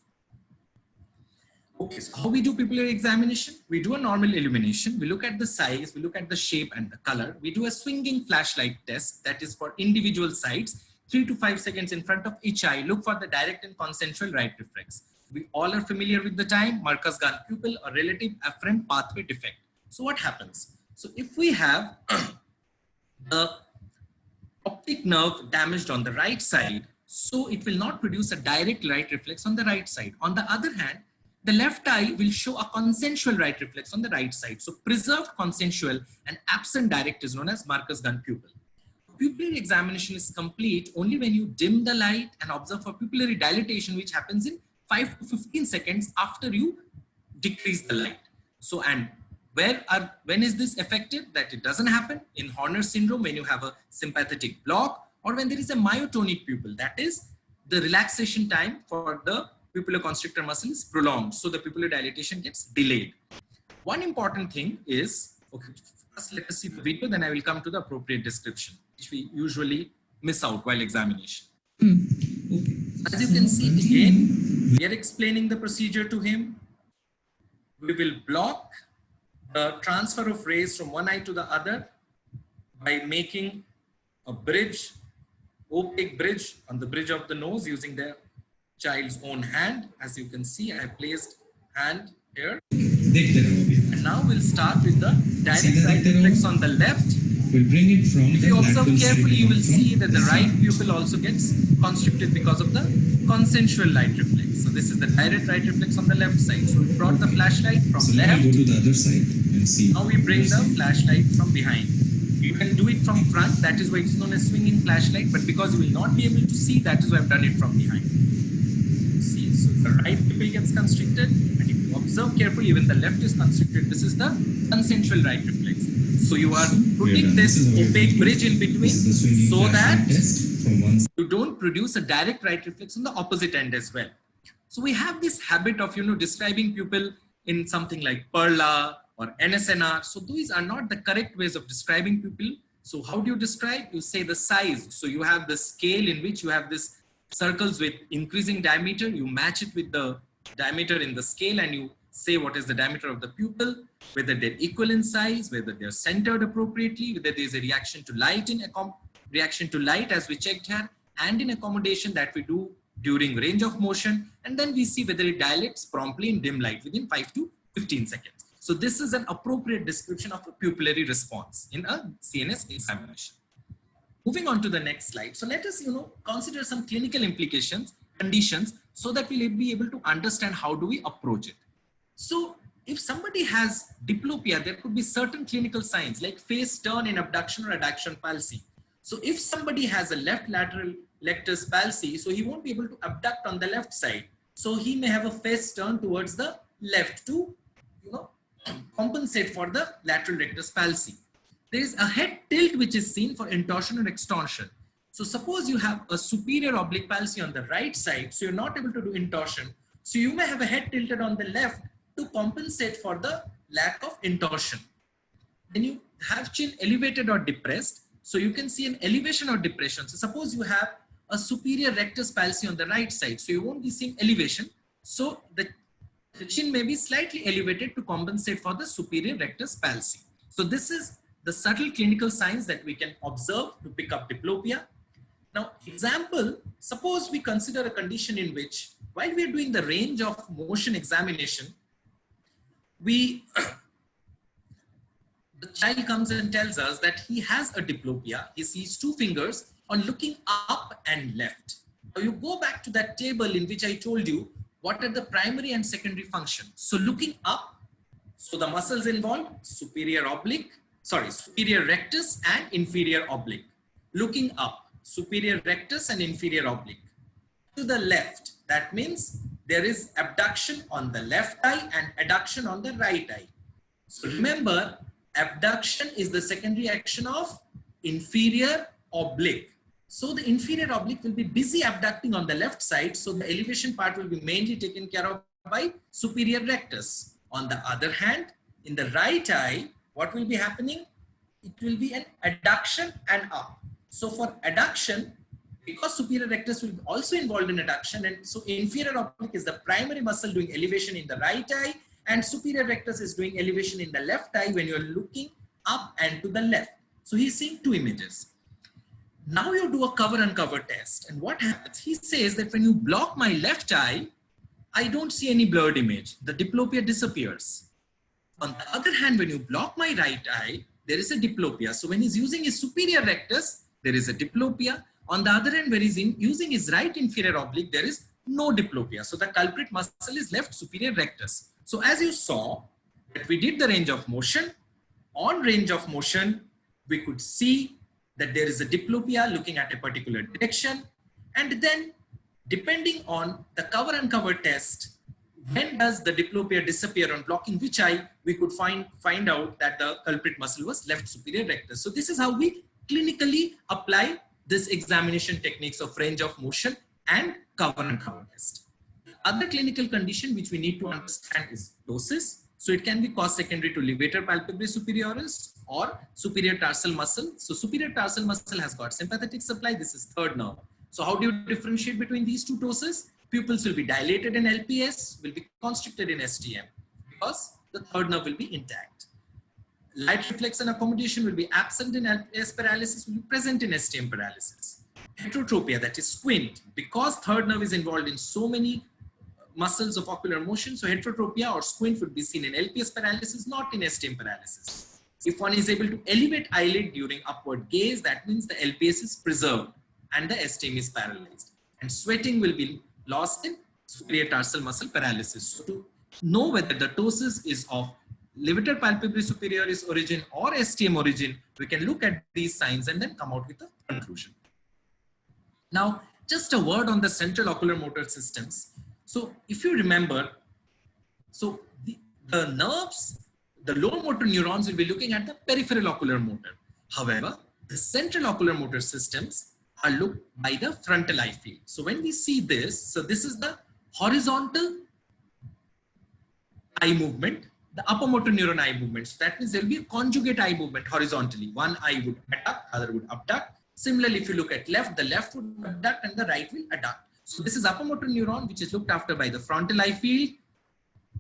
Okay, so how we do pupillary examination? We do a normal illumination. We look at the size, we look at the shape and the color. We do a swinging flashlight test, that is for individual sites, 3 to 5 seconds in front of each eye. Look for the direct and consensual right reflex. We all are familiar with the time, Marcus-Gunn pupil or relative afferent pathway defect. So what happens? So if we have the optic nerve damaged on the right side, so it will not produce a direct right reflex on the right side. On the other hand, the left eye will show a consensual right reflex on the right side. So preserved consensual and absent direct is known as Marcus-Gunn pupil. Pupillary examination is complete only when you dim the light and observe for pupillary dilatation, which happens in 5 to 15 seconds after you decrease the light. So, and when is this effective? That it doesn't happen in Horner syndrome when you have a sympathetic block, or when there is a myotonic pupil, that is the relaxation time for the pupillar constrictor muscle is prolonged, so the pupillar dilatation gets delayed. One important thing is, okay, first let us see the video, then I will come to the appropriate description, which we usually miss out while examination. Okay. As you can see again, we are explaining the procedure to him. We will block the transfer of rays from one eye to the other by making a bridge, opaque bridge on the bridge of the nose using the child's own hand. As you can see, I have placed hand here. And now we'll start with the direct right reflex on the left. We'll bring it from if you observe carefully, you will see that the right pupil also gets constricted because of the consensual light reflex. So this is the direct right reflex on the left side. So we brought the flashlight from left. Go to the other side and see. Now we bring the flashlight from behind. You can do it from front, that is why it's known as swinging flashlight, but because you will not be able to see, that is why I've done it from behind. See, so the right pupil gets constricted, and if you observe carefully, even the left is constricted. This is the consensual right reflex. So you are putting this opaque bridge in between so that you don't produce a direct right reflex on the opposite end as well. So we have this habit of, describing pupil in something like Perla or NSNR. So these are not the correct ways of describing pupil. So how do you describe? You say the size. So you have the scale in which you have this circles with increasing diameter. You match it with the diameter in the scale and you say what is the diameter of the pupil, whether they're equal in size, whether they're centered appropriately, whether there's a reaction to light as we checked here, and in accommodation that we do during range of motion, and then we see whether it dilates promptly in dim light within 5 to 15 seconds. So this is an appropriate description of a pupillary response in a CNS examination. Moving on to the next slide. So let us, consider some clinical conditions, so that we'll be able to understand how do we approach it. So if somebody has diplopia, there could be certain clinical signs like face turn in abduction or adduction palsy. So if somebody has a left lateral lectus palsy, so he won't be able to abduct on the left side. So he may have a face turn towards the left to, compensate for the lateral rectus palsy. There is a head tilt which is seen for intorsion or extorsion. So suppose you have a superior oblique palsy on the right side, so you're not able to do intorsion. So you may have a head tilted on the left to compensate for the lack of intorsion. Then you have chin elevated or depressed. So you can see an elevation or depression. So suppose you have a superior rectus palsy on the right side, so you won't be seeing elevation. So the chin may be slightly elevated to compensate for the superior rectus palsy. So this is the subtle clinical signs that we can observe to pick up diplopia. Now, example, suppose we consider a condition in which, while we are doing the range of motion examination, the child comes and tells us that he has a diplopia. He sees 2 fingers on looking up and left. Now you go back to that table in which I told you what are the primary and secondary functions. So looking up, so the muscles involved, superior oblique, superior rectus and inferior oblique. Looking up, superior rectus and inferior oblique. To the left, that means there is abduction on the left eye and adduction on the right eye. So remember, abduction is the secondary action of inferior oblique. So the inferior oblique will be busy abducting on the left side. So the elevation part will be mainly taken care of by superior rectus. On the other hand, in the right eye, what will be happening? It will be an adduction and up. So for adduction, because superior rectus will be also involved in adduction, and so inferior oblique is the primary muscle doing elevation in the right eye, and superior rectus is doing elevation in the left eye when you are looking up and to the left. So he's seeing two images. Now you do a cover uncover test, and what happens? He says that when you block my left eye, I don't see any blurred image. The diplopia disappears. On the other hand, when you block my right eye, there is a diplopia. So when he's using his superior rectus, there is a diplopia. On the other hand, when he's using his right inferior oblique, there is no diplopia. So the culprit muscle is left superior rectus. So as you saw, that we did the range of motion. On range of motion, we could see that there is a diplopia looking at a particular direction. And then depending on the cover uncover test, when does the diplopia disappear on blocking which eye, we could find out that the culprit muscle was left superior rectus. So this is how we clinically apply this examination techniques of range of motion and cover uncover test. Other clinical condition which we need to understand is ptosis. So it can be cause secondary to levator palpebrae superioris or superior tarsal muscle. So superior tarsal muscle has got sympathetic supply. This is third nerve. So how do you differentiate between these two ptosis? Pupils will be dilated in LPS, will be constricted in STM because the third nerve will be intact. Light reflex and accommodation will be absent in LPS paralysis, will be present in STM paralysis. Heterotropia, that is squint, because third nerve is involved in so many muscles of ocular motion. So heterotropia or squint would be seen in LPS paralysis, not in STM paralysis. If one is able to elevate eyelid during upward gaze, that means the LPS is preserved and the STM is paralyzed. And sweating will be lost in superior tarsal muscle paralysis. So to know whether the ptosis is of levator palpebrae superioris origin or STM origin, we can look at these signs and then come out with a conclusion. Now, just a word on the central ocular motor systems. So if you remember, so the nerves, the lower motor neurons will be looking at the peripheral ocular motor. However, the central ocular motor systems are looked by the frontal eye field. So when we see this, so this is the horizontal eye movement, the upper motor neuron eye movement. So that means there will be a conjugate eye movement horizontally. One eye would adduct, other would abduct. Similarly, if you look at left, the left would abduct and the right will adduct. So this is upper motor neuron, which is looked after by the frontal eye field.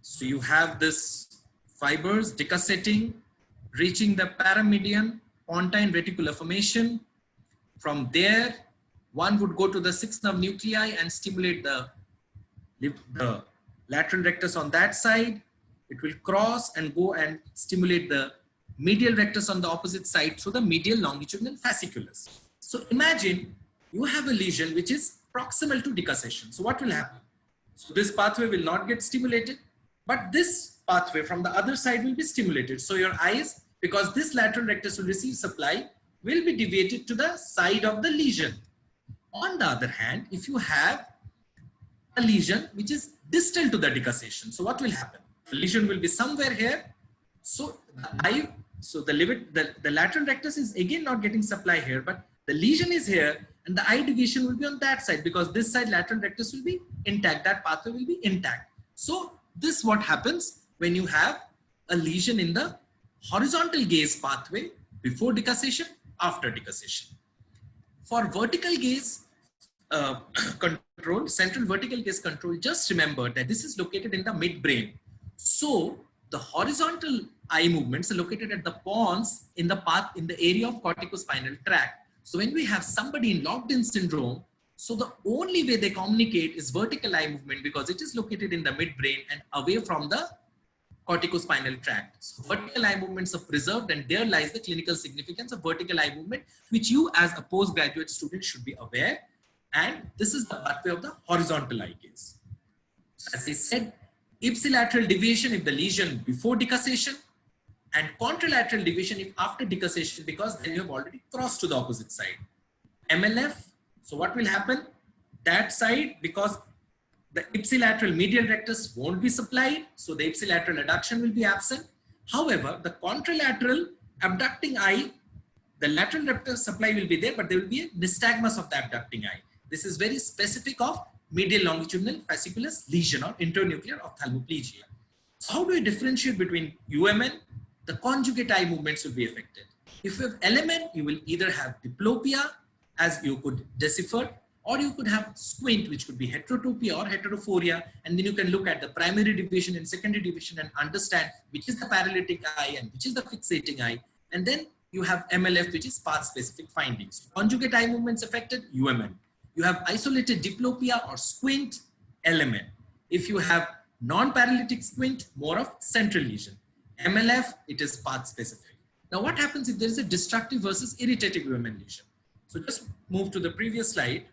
So you have this fibers decussating, reaching the paramedian, pontine reticular formation. From there, one would go to the sixth nerve nuclei and stimulate the lateral rectus on that side. It will cross and go and stimulate the medial rectus on the opposite side through the medial longitudinal fasciculus. So imagine you have a lesion which is proximal to decussation. So what will happen? So this pathway will not get stimulated, but this pathway from the other side will be stimulated. So your eyes, because this lateral rectus will receive supply, will be deviated to the side of the lesion. On the other hand, if you have a lesion which is distal to the decussation, so what will happen? The lesion will be somewhere here. So the lateral rectus is again not getting supply here, but the lesion is here and the eye deviation will be on that side because this side lateral rectus will be intact. That pathway will be intact. So this what happens when you have a lesion in the horizontal gaze pathway before decussation, after decussation. For vertical gaze control, central vertical gaze control, just remember that this is located in the midbrain. So the horizontal eye movements are located at the pons in the path in the area of corticospinal tract. So when we have somebody in locked-in syndrome, so the only way they communicate is vertical eye movement because it is located in the midbrain and away from the corticospinal tract. So vertical eye movements are preserved, and there lies the clinical significance of vertical eye movement, which you as a postgraduate student should be aware. And this is the pathway of the horizontal eye gaze. As I said, ipsilateral deviation if the lesion before decussation, and contralateral deviation if after decussation, because then you have already crossed to the opposite side. MLF, so what will happen? That side, because the ipsilateral medial rectus won't be supplied, so the ipsilateral adduction will be absent. However, the contralateral abducting eye, the lateral rectus supply will be there, but there will be a nystagmus of the abducting eye. This is very specific of medial longitudinal fasciculus lesion or internuclear ophthalmoplegia. So how do you differentiate between UMN? The conjugate eye movements will be affected. If you have LMN, you will either have diplopia, as you could decipher, or you could have squint, which could be heterotopia or heterophoria, and then you can look at the primary deviation and secondary deviation and understand which is the paralytic eye and which is the fixating eye. And then you have MLF, which is path-specific findings. Conjugate eye movements affected, UMN. You have isolated diplopia or squint, LMN. If you have non-paralytic squint, more of central lesion. MLF, it is path-specific. Now what happens if there is a destructive versus irritative UMN lesion? So just move to the previous slide.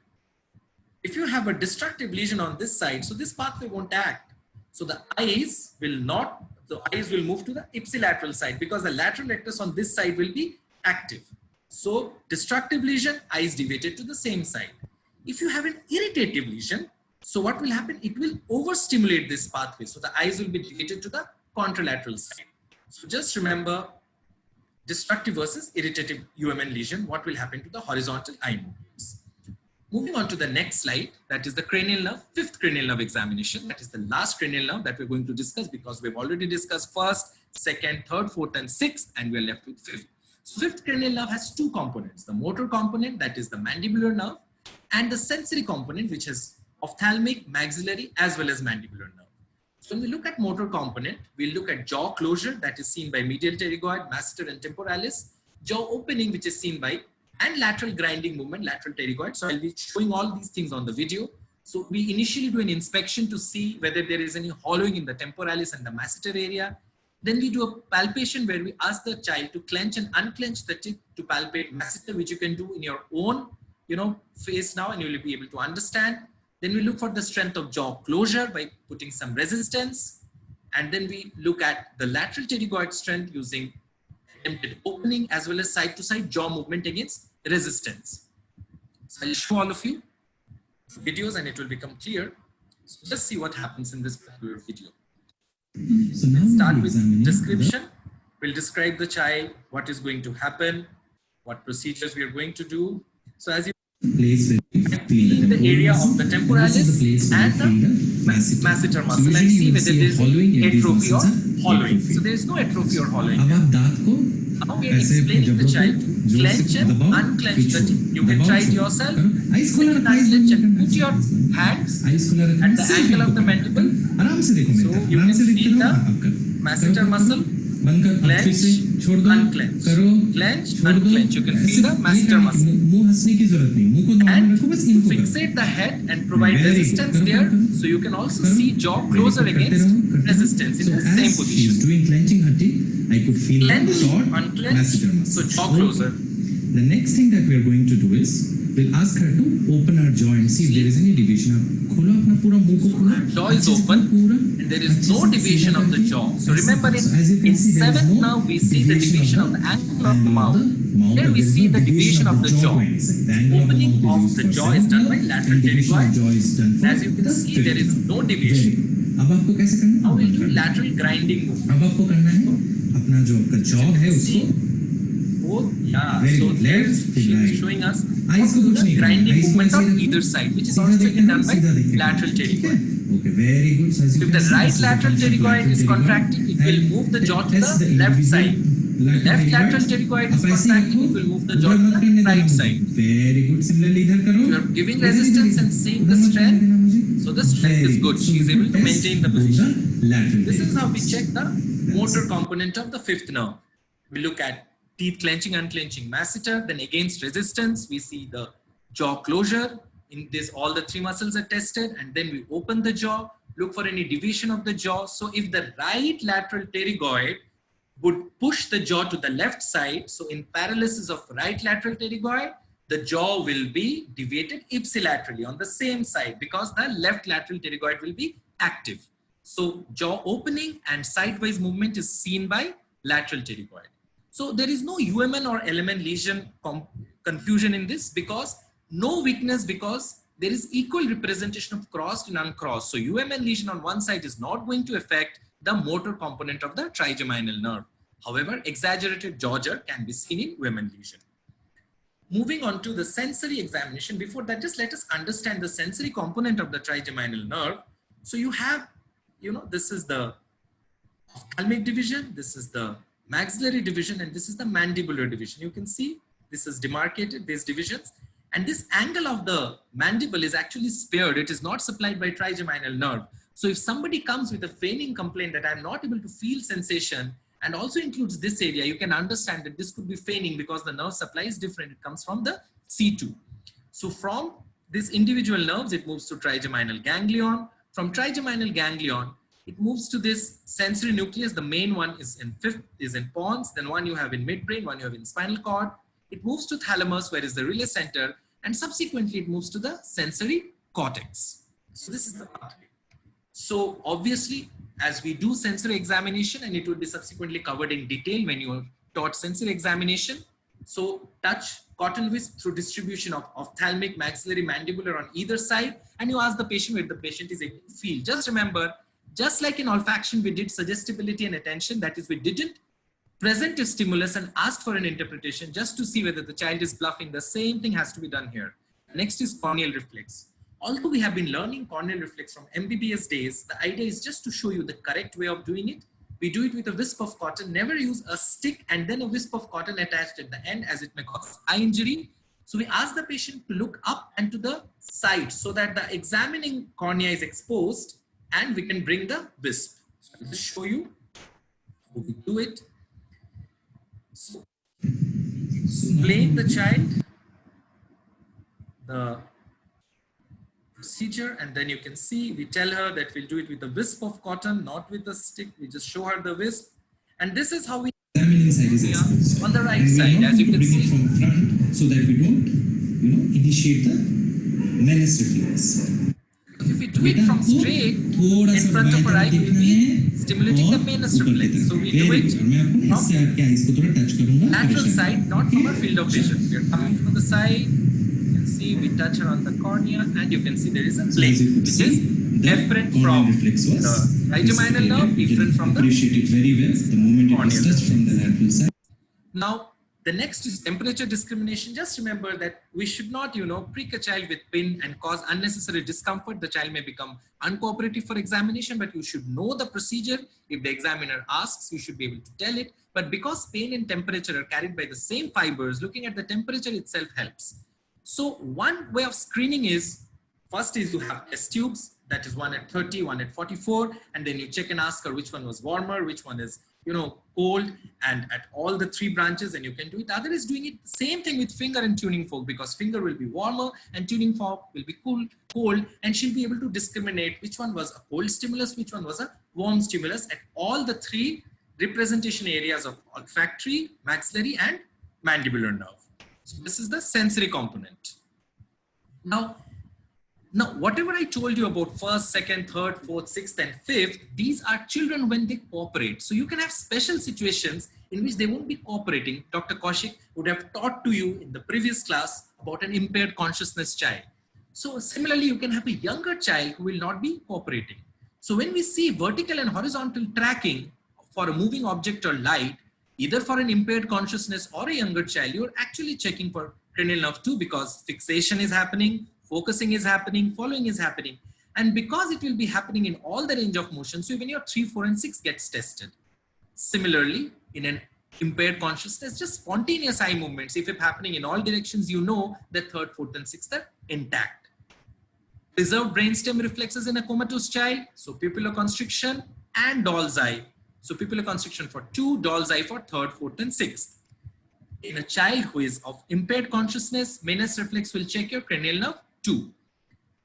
If you have a destructive lesion on this side, so this pathway won't act. So the eyes will not, the eyes will move to the ipsilateral side because the lateral rectus on this side will be active. So destructive lesion, eyes deviated to the same side. If you have an irritative lesion, so what will happen? It will overstimulate this pathway. So the eyes will be deviated to the contralateral side. So just remember destructive versus irritative UMN lesion, what will happen to the horizontal eye movements. Moving on to the next slide, that is the cranial nerve, fifth cranial nerve examination. That is the last cranial nerve that we're going to discuss because we've already discussed first, second, third, fourth, and sixth, and we're left with fifth. So fifth cranial nerve has two components, the motor component, that is the mandibular nerve, and the sensory component, which is ophthalmic, maxillary, as well as mandibular nerve. So when we look at motor component, we'll look at jaw closure, that is seen by medial pterygoid, masseter, and temporalis, jaw opening, which is seen by, and lateral grinding movement, lateral pterygoid. So I'll be showing all these things on the video. So we initially do an inspection to see whether there is any hollowing in the temporalis and the masseter area. Then we do a palpation where we ask the child to clench and unclench the tip to palpate masseter, which you can do in your own, face now, and you will be able to understand. Then we look for the strength of jaw closure by putting some resistance. And then we look at the lateral pterygoid strength using attempted opening as well as side to side jaw movement against resistance. So I'll show all of you videos and it will become clear. So just see what happens in this particular video. So now we'll start with description. We'll describe the child, what is going to happen, what procedures we are going to do. So as you feel the area of the temporalis and the masseter muscle and see whether there is atrophy or hollowing. So there is no atrophy or hollowing. Now we are explaining the child to clench and unclench the teeth. You can try it yourself. Unclench and put your hands at the angle of the mandible. So you can feel the masseter muscle. Clench, unclench, clench, unclench. You can feel the masseter muscle. And fixate the head and provide resistance there. So you can also see jaw closer against resistance in the same position. Doing clenching her teeth, I could feel clench, short unclench, so jaw closer. The next thing that we are going to do is we'll ask her to open her jaw and see if there is any deviation. Jaw is open and there is no deviation of the jaw. So remember in 7th now we see the deviation of the angle of the mouth. Here we see the deviation of the jaw. Opening of the jaw is done by lateral pterygoid. As you can see there is no deviation. Now we'll do lateral grinding movement. So there she is showing us the grinding movement on either side, which is also done by lateral pterygoid. Okay, very good. So if the right lateral pterygoid is contracting, it will move the jaw to the left side. Left lateral pterygoid is contracting, it will move the jaw to the right side. Very good. Similarly, you are giving resistance and seeing the strength. So the strength is good. She is able to maintain the position. This is how we check the motor component of the fifth nerve. We look at teeth clenching, unclenching, masseter. Then against resistance, we see the jaw closure. In this, all the three muscles are tested, and then we open the jaw, look for any deviation of the jaw. So if the right lateral pterygoid would push the jaw to the left side, so in paralysis of right lateral pterygoid, the jaw will be deviated ipsilaterally on the same side because the left lateral pterygoid will be active. So jaw opening and sidewise movement is seen by lateral pterygoid. So there is no UMN or LMN lesion confusion in this, because no weakness, because there is equal representation of crossed and uncrossed. So UMN lesion on one side is not going to affect the motor component of the trigeminal nerve. However, exaggerated jaw jerk can be seen in women lesion. Moving on to the sensory examination. Before that, just let us understand the sensory component of the trigeminal nerve. So you have, this is the ophthalmic division, this is the maxillary division, and this is the mandibular division. You can see this is demarcated, these divisions. And this angle of the mandible is actually spared. It is not supplied by trigeminal nerve. So if somebody comes with a feigning complaint that I'm not able to feel sensation, and also includes this area, you can understand that this could be feigning because the nerve supply is different. It comes from the C2. So from this individual nerves, it moves to trigeminal ganglion. From trigeminal ganglion, it moves to this sensory nucleus. The main one is in pons, then one you have in midbrain, one you have in spinal cord. It moves to thalamus, where is the relay center, and subsequently it moves to the sensory cortex. So this is the pathway. So obviously, as we do sensory examination, and it will be subsequently covered in detail when you are taught sensory examination. So touch, cotton wisp through distribution of ophthalmic, maxillary, mandibular on either side, and you ask the patient where the patient is able to feel. Just remember, just like in olfaction, we did suggestibility and attention. That is, we didn't present a stimulus and ask for an interpretation just to see whether the child is bluffing. The same thing has to be done here. Next is corneal reflex. Although we have been learning corneal reflex from MBBS days, the idea is just to show you the correct way of doing it. We do it with a wisp of cotton. Never use a stick and then a wisp of cotton attached at the end, as it may cause eye injury. So we ask the patient to look up and to the side so that the examining cornea is exposed, and we can bring the wisp. So I'll just show you how we do it. So explain the child the procedure, and then you can see we tell her that we'll do it with a wisp of cotton, not with a stick. We just show her the wisp, and this is how we examining side is exposed. on the right And we side, want as you to can bring see. it from front so that we don't, initiate the menace reflex. If we do it from straight in front of her eye, we will be stimulating the menace reflex. So we do it from lateral side, not from our field of vision. We are coming from the side. You can see we touch her on the cornea, and you can see there is a plane, which is different from the trigeminal nerve, different from the appreciate it very well the moment it was corneal touched from the lateral side. Now, the next is temperature discrimination. Just remember that we should not, prick a child with pin and cause unnecessary discomfort. The child may become uncooperative for examination, but you should know the procedure. If the examiner asks, you should be able to tell it. But because pain and temperature are carried by the same fibers, looking at the temperature itself helps. So one way of screening is, first is you have test tubes, that is one at 30, one at 44, and then you check and ask her which one was warmer, which one is cold, and at all the three branches, and you can do it. The other is doing it same thing with finger and tuning fork, because finger will be warmer and tuning fork will be cold, and she'll be able to discriminate which one was a cold stimulus, which one was a warm stimulus at all the three representation areas of olfactory, maxillary, and mandibular nerve. So this is the sensory component. Now, whatever I told you about first, second, third, fourth, sixth, and fifth, these are children when they cooperate. So you can have special situations in which they won't be cooperating. Dr. Kaushik would have taught to you in the previous class about an impaired consciousness child. So similarly, you can have a younger child who will not be cooperating. So when we see vertical and horizontal tracking for a moving object or light, either for an impaired consciousness or a younger child, you're actually checking for cranial nerve 2, because fixation is happening, focusing is happening, following is happening. And because it will be happening in all the range of motion, so even your 3, 4, and 6 gets tested. Similarly, in an impaired consciousness, just spontaneous eye movements, if it's happening in all directions, you know that 3rd, 4th, and 6th are intact. Preserved brainstem reflexes in a comatose child, so pupillar constriction and doll's eye. So pupillar constriction for 2, doll's eye for 3rd, 4th, and 6th. In a child who is of impaired consciousness, menace reflex will check your cranial nerve 2.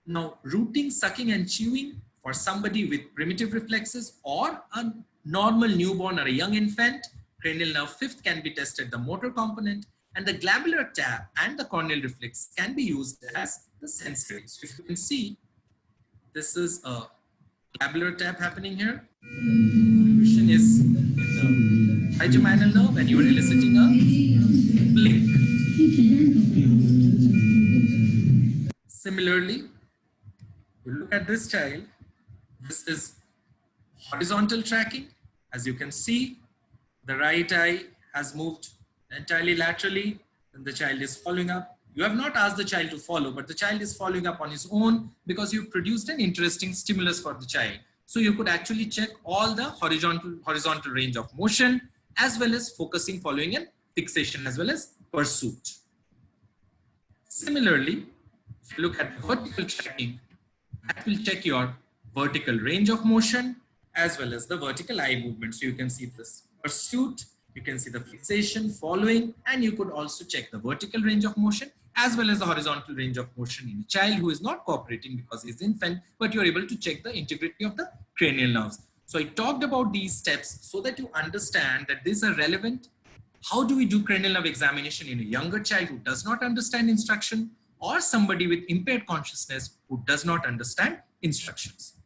Now, rooting, sucking, and chewing for somebody with primitive reflexes or a normal newborn or a young infant, cranial nerve 5th can be tested, the motor component, and the glabular tap and the corneal reflex can be used as the sensory. So if you can see, this is a glabular tap happening here. Distribution is in the trigeminal nerve and you are eliciting a blink. Similarly, you look at this child, this is horizontal tracking. As you can see, the right eye has moved entirely laterally, and the child is following up. You have not asked the child to follow, but the child is following up on his own because you produced an interesting stimulus for the child. So you could actually check all the horizontal range of motion, as well as focusing, following, and fixation, as well as pursuit. Similarly, if you look at vertical tracking, that will check your vertical range of motion as well as the vertical eye movement. So you can see this pursuit, you can see the fixation, following, and you could also check the vertical range of motion as well as the horizontal range of motion in a child who is not cooperating because he's infant, but you're able to check the integrity of the cranial nerves. So I talked about these steps so that you understand that these are relevant. How do we do cranial nerve examination in a younger child who does not understand instruction, or somebody with impaired consciousness who does not understand instructions?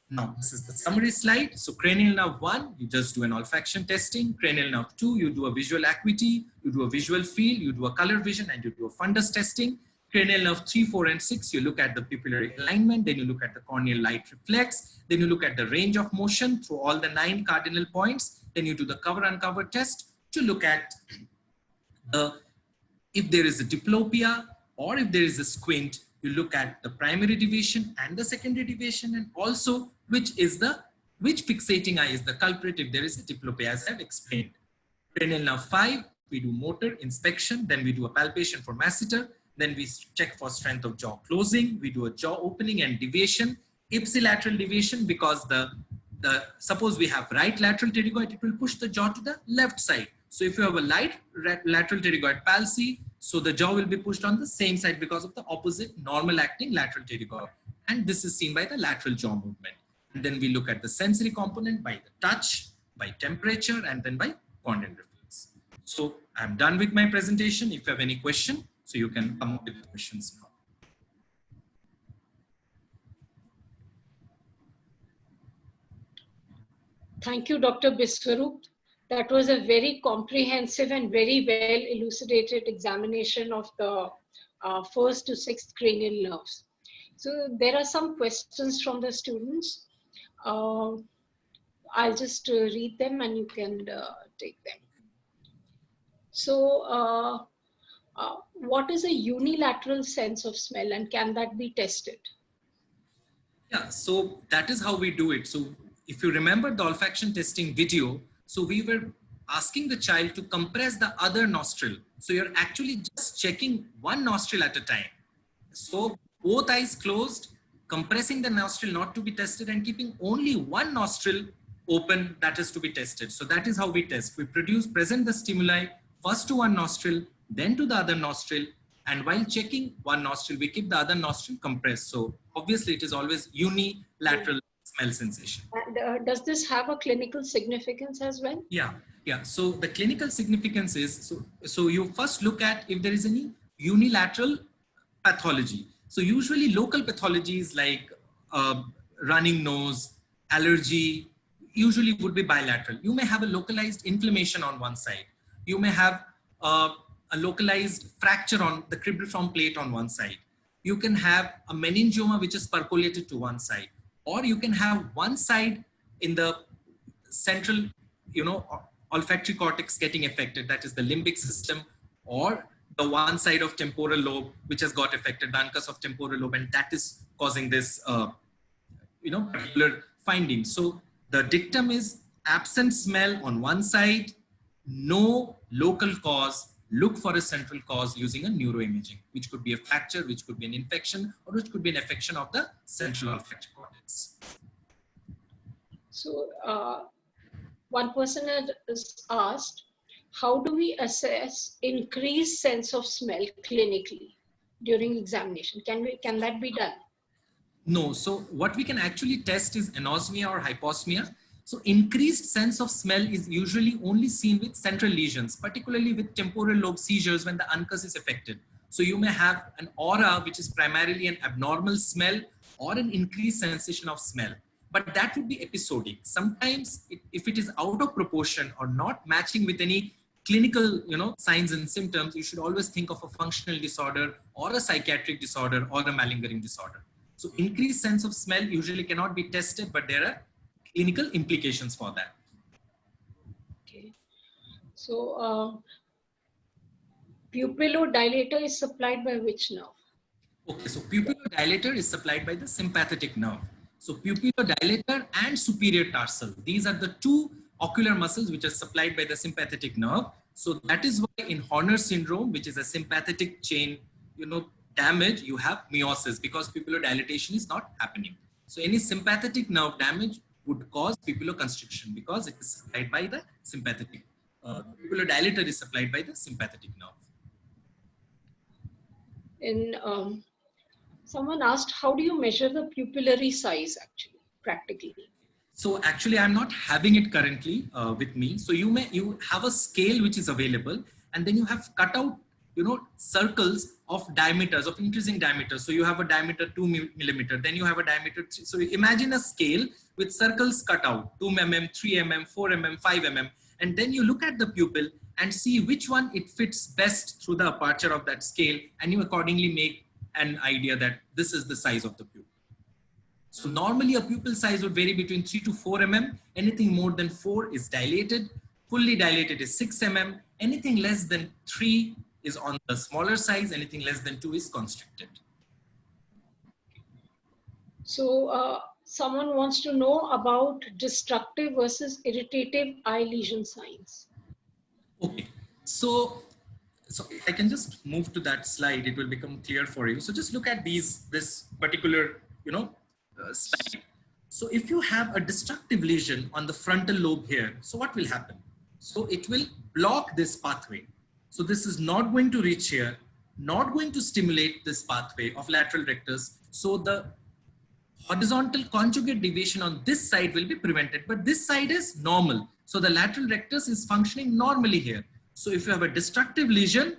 Now, this is the summary slide. So cranial nerve 1, you just do an olfaction testing. Cranial nerve 2, you do a visual acuity, you do a visual field, you do a color vision, and you do a fundus testing. Cranial nerve 3, 4, and 6, you look at the pupillary alignment, then you look at the corneal light reflex, then you look at the range of motion through all the 9 cardinal points, then you do the cover-uncover test to look at if there is a diplopia or if there is a squint. You look at the primary deviation and the secondary deviation, and also which fixating eye is the culprit if there is a diplopia, as I've explained. Cranial nerve 5, we do motor inspection, then we do a palpation for masseter, then we check for strength of jaw closing, we do a jaw opening and deviation, ipsilateral deviation, because suppose we have right lateral pterygoid, it will push the jaw to the left side. So if you have a lateral pterygoid palsy, so the jaw will be pushed on the same side because of the opposite normal acting lateral pterygoid. And this is seen by the lateral jaw movement. And then we look at the sensory component by the touch, by temperature, and then by corneal reflex. So I'm done with my presentation. If you have any question, so you can come up with questions now. Thank you, Dr. Biswarup. That was a very comprehensive and very well elucidated examination of the 1st to 6th cranial nerves. So there are some questions from the students. I'll just read them and you can take them. So what is a unilateral sense of smell, and can that be tested? Yeah, so that is how we do it. So if you remember the olfaction testing video, so we were asking the child to compress the other nostril. So you're actually just checking one nostril at a time. So both eyes closed, compressing the nostril not to be tested, and keeping only one nostril open, that is to be tested. So that is how we test. We present the stimuli first to one nostril, then to the other nostril, and while checking one nostril, we keep the other nostril compressed. So obviously it is always unilateral smell sensation. And does this have a clinical significance as well? Yeah. So the clinical significance is, so you first look at if there is any unilateral pathology. So usually local pathologies like running nose, allergy, usually would be bilateral. You may have a localized inflammation on one side. You may have a localized fracture on the cribriform plate on one side. You can have a meningioma which is percolated to one side. Or you can have one side in the central, olfactory cortex getting affected, that is the limbic system, or the one side of temporal lobe which has got affected, the uncus of temporal lobe, and that is causing this, particular finding. So the dictum is absent smell on one side, no local cause, look for a central cause using a neuroimaging, which could be a fracture, which could be an infection, or which could be an affection of the central olfactory cortex. So one person has asked, how do we assess increased sense of smell clinically during examination? Can that be done? No. So what we can actually test is anosmia or hyposmia. So increased sense of smell is usually only seen with central lesions, particularly with temporal lobe seizures when the uncus is affected. So you may have an aura which is primarily an abnormal smell or an increased sensation of smell. but that would be episodic. Sometimes if it is out of proportion or not matching with any clinical, signs and symptoms, you should always think of a functional disorder or a psychiatric disorder or a malingering disorder. So increased sense of smell usually cannot be tested, but there are clinical implications for that. Okay. So pupillodilator is supplied by which nerve? Okay, so pupillodilator is supplied by the sympathetic nerve. So pupillodilator and superior tarsal, these are the two ocular muscles which are supplied by the sympathetic nerve. So that is why in Horner syndrome, which is a sympathetic chain, damage, you have meiosis because pupillodilatation is not happening. So any sympathetic nerve damage would cause pupilloconstriction because it is supplied by the sympathetic. Pupillodilator is supplied by the sympathetic nerve. Someone asked, how do you measure the pupillary size actually, practically? So actually, I'm not having it currently with me. So you have a scale which is available, and then you have cut out, circles of diameters, of increasing diameters. So you have a diameter 2 millimeter, then you have a diameter 3. So imagine a scale with circles cut out, 2 mm, 3 mm, 4 mm, 5 mm. And then you look at the pupil and see which one it fits best through the aperture of that scale. And you accordingly make an idea that this is the size of the pupil. So normally a pupil size would vary between 3 to 4 mm. Anything more than 4 is dilated. Fully dilated is 6 mm. Anything less than 3 is on the smaller size. Anything less than 2 is constricted. So someone wants to know about destructive versus irritative eye lesion signs. Okay, so if I can just move to that slide, it will become clear for you. So just look at this particular, slide. So if you have a destructive lesion on the frontal lobe here, so what will happen? So it will block this pathway. So this is not going to reach here, not going to stimulate this pathway of lateral rectus. So the horizontal conjugate deviation on this side will be prevented, but this side is normal. So the lateral rectus is functioning normally here. So if you have a destructive lesion,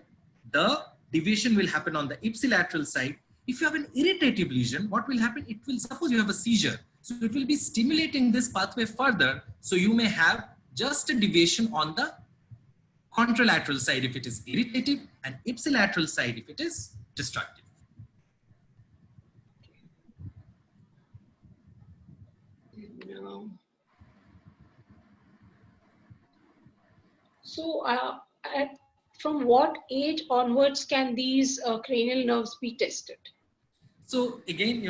the deviation will happen on the ipsilateral side. If you have an irritative lesion, what will happen? It will, suppose you have a seizure. So it will be stimulating this pathway further. So you may have just a deviation on the contralateral side if it is irritative, and ipsilateral side if it is destructive. No. So from what age onwards can these cranial nerves be tested? So again,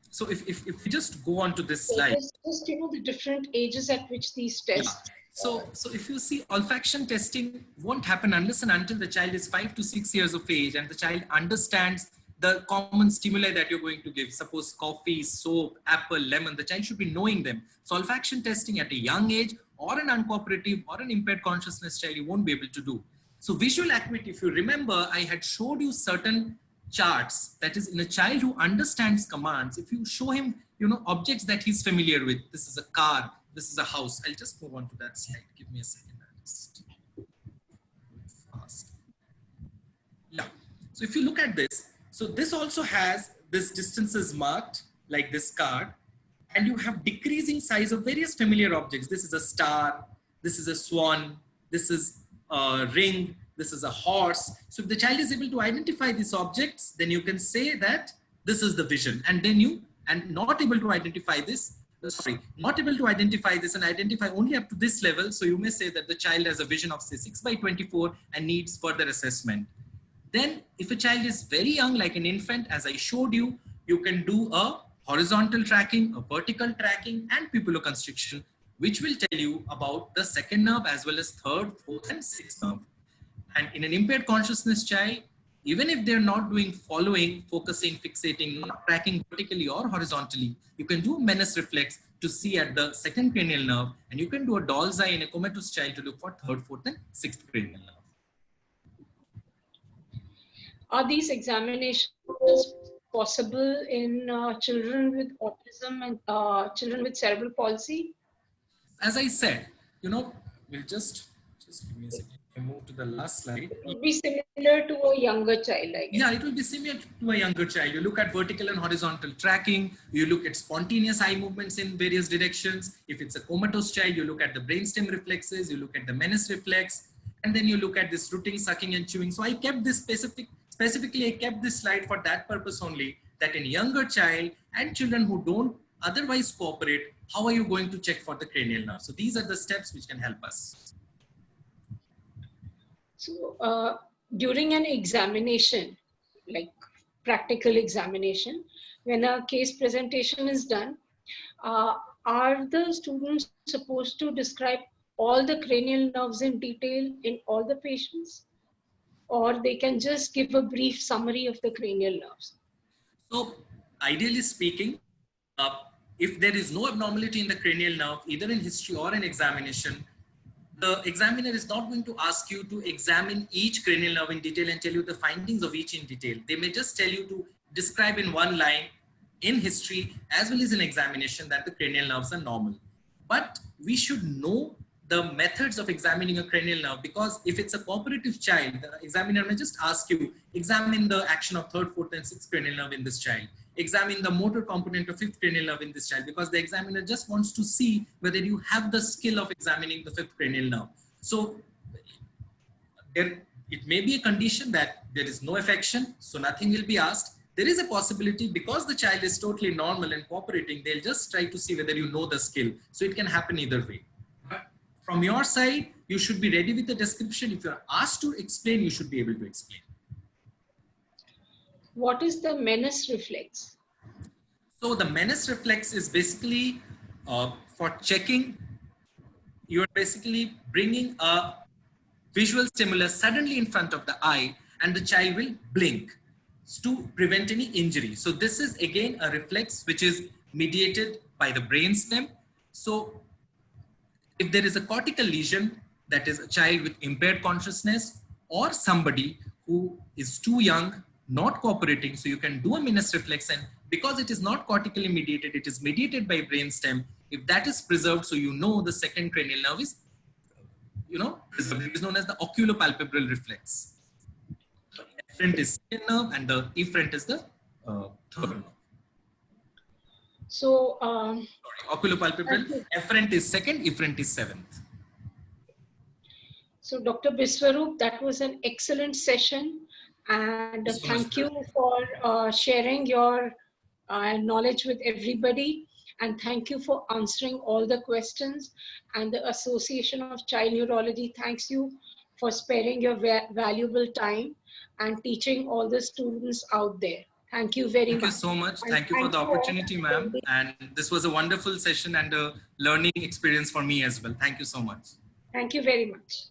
so if we just go on to this slide. Just the different ages at which these tests. Yeah. So if you see, olfaction testing won't happen unless and until the child is 5 to 6 years of age and the child understands the common stimuli that you're going to give. Suppose coffee, soap, apple, lemon, the child should be knowing them. So olfaction testing at a young age or an uncooperative or an impaired consciousness child, you won't be able to do. So visual acuity, if you remember, I had showed you certain charts, that is in a child who understands commands. If you show him, objects that he's familiar with, this is a car, this is a house. I'll just move on to that slide. Give me a second. Fast. Yeah. So if you look at this, so this also has this distances marked like this card, and you have decreasing size of various familiar objects. This is a star, this is a swan, this is a ring, this is a horse. So if the child is able to identify these objects, then you can say that this is the vision. And then not able to identify this, not able to identify this and identify only up to this level. So you may say that the child has a vision of say 6/24 and needs further assessment. Then if a child is very young, like an infant, as I showed you, you can do a horizontal tracking, a vertical tracking, and pupilloconstriction, which will tell you about the second nerve as well as third, fourth, and sixth nerve. And in an impaired consciousness child, even if they're not doing following, focusing, fixating, not tracking vertically or horizontally, you can do a Menis reflex to see at the second cranial nerve, and you can do a doll's eye in a comatose child to look for third, fourth, and sixth cranial nerve. Are these examinations possible in children with autism and children with cerebral palsy? As I said, we'll just give me a second. I move to the last slide. It will be similar to a younger child, I guess. Yeah, it will be similar to a younger child. You look at vertical and horizontal tracking. You look at spontaneous eye movements in various directions. If it's a comatose child, you look at the brainstem reflexes. You look at the menace reflex, and then you look at this rooting, sucking, and chewing. So I kept this specifically. I kept this slide for that purpose only. That in younger child and children who don't otherwise cooperate, how are you going to check for the cranial nerve? So these are the steps which can help us. So during an examination, like practical examination, when a case presentation is done, are the students supposed to describe all the cranial nerves in detail in all the patients? Or they can just give a brief summary of the cranial nerves? So ideally speaking, if there is no abnormality in the cranial nerve, either in history or in examination, the examiner is not going to ask you to examine each cranial nerve in detail and tell you the findings of each in detail. They may just tell you to describe in one line in history as well as in examination that the cranial nerves are normal. But we should know the methods of examining a cranial nerve, because if it's a cooperative child, the examiner may just ask you, examine the action of third, fourth, and sixth cranial nerve in this child. Examine the motor component of fifth cranial nerve in this child, because the examiner just wants to see whether you have the skill of examining the fifth cranial nerve. So it may be a condition that there is no affection, so nothing will be asked. There is a possibility because the child is totally normal and cooperating, they'll just try to see whether you know the skill. So it can happen either way. But from your side, you should be ready with the description. If you're asked to explain, you should be able to explain. What is the menace reflex? So the menace reflex is basically for checking. You're basically bringing a visual stimulus suddenly in front of the eye, and the child will blink to prevent any injury. So this is again a reflex which is mediated by the brainstem. So if there is a cortical lesion, that is a child with impaired consciousness or somebody who is too young, not cooperating, so you can do a menace reflex, and because it is not cortically mediated, it is mediated by brainstem. If that is preserved, so you know the second cranial nerve is, preserved. It is known as the oculopalpebral reflex. The efferent is second nerve, and the efferent is the third nerve. So, Oculopalpebral, efferent is second, efferent is seventh. So Dr. Biswaroop, that was an excellent session. And thank you for sharing your knowledge with everybody. And thank you for answering all the questions. And the Association of Child Neurology thanks you for sparing your valuable time and teaching all the students out there. Thank you very much. Thank you so much. Thank you for the opportunity, ma'am. And this was a wonderful session and a learning experience for me as well. Thank you so much. Thank you very much.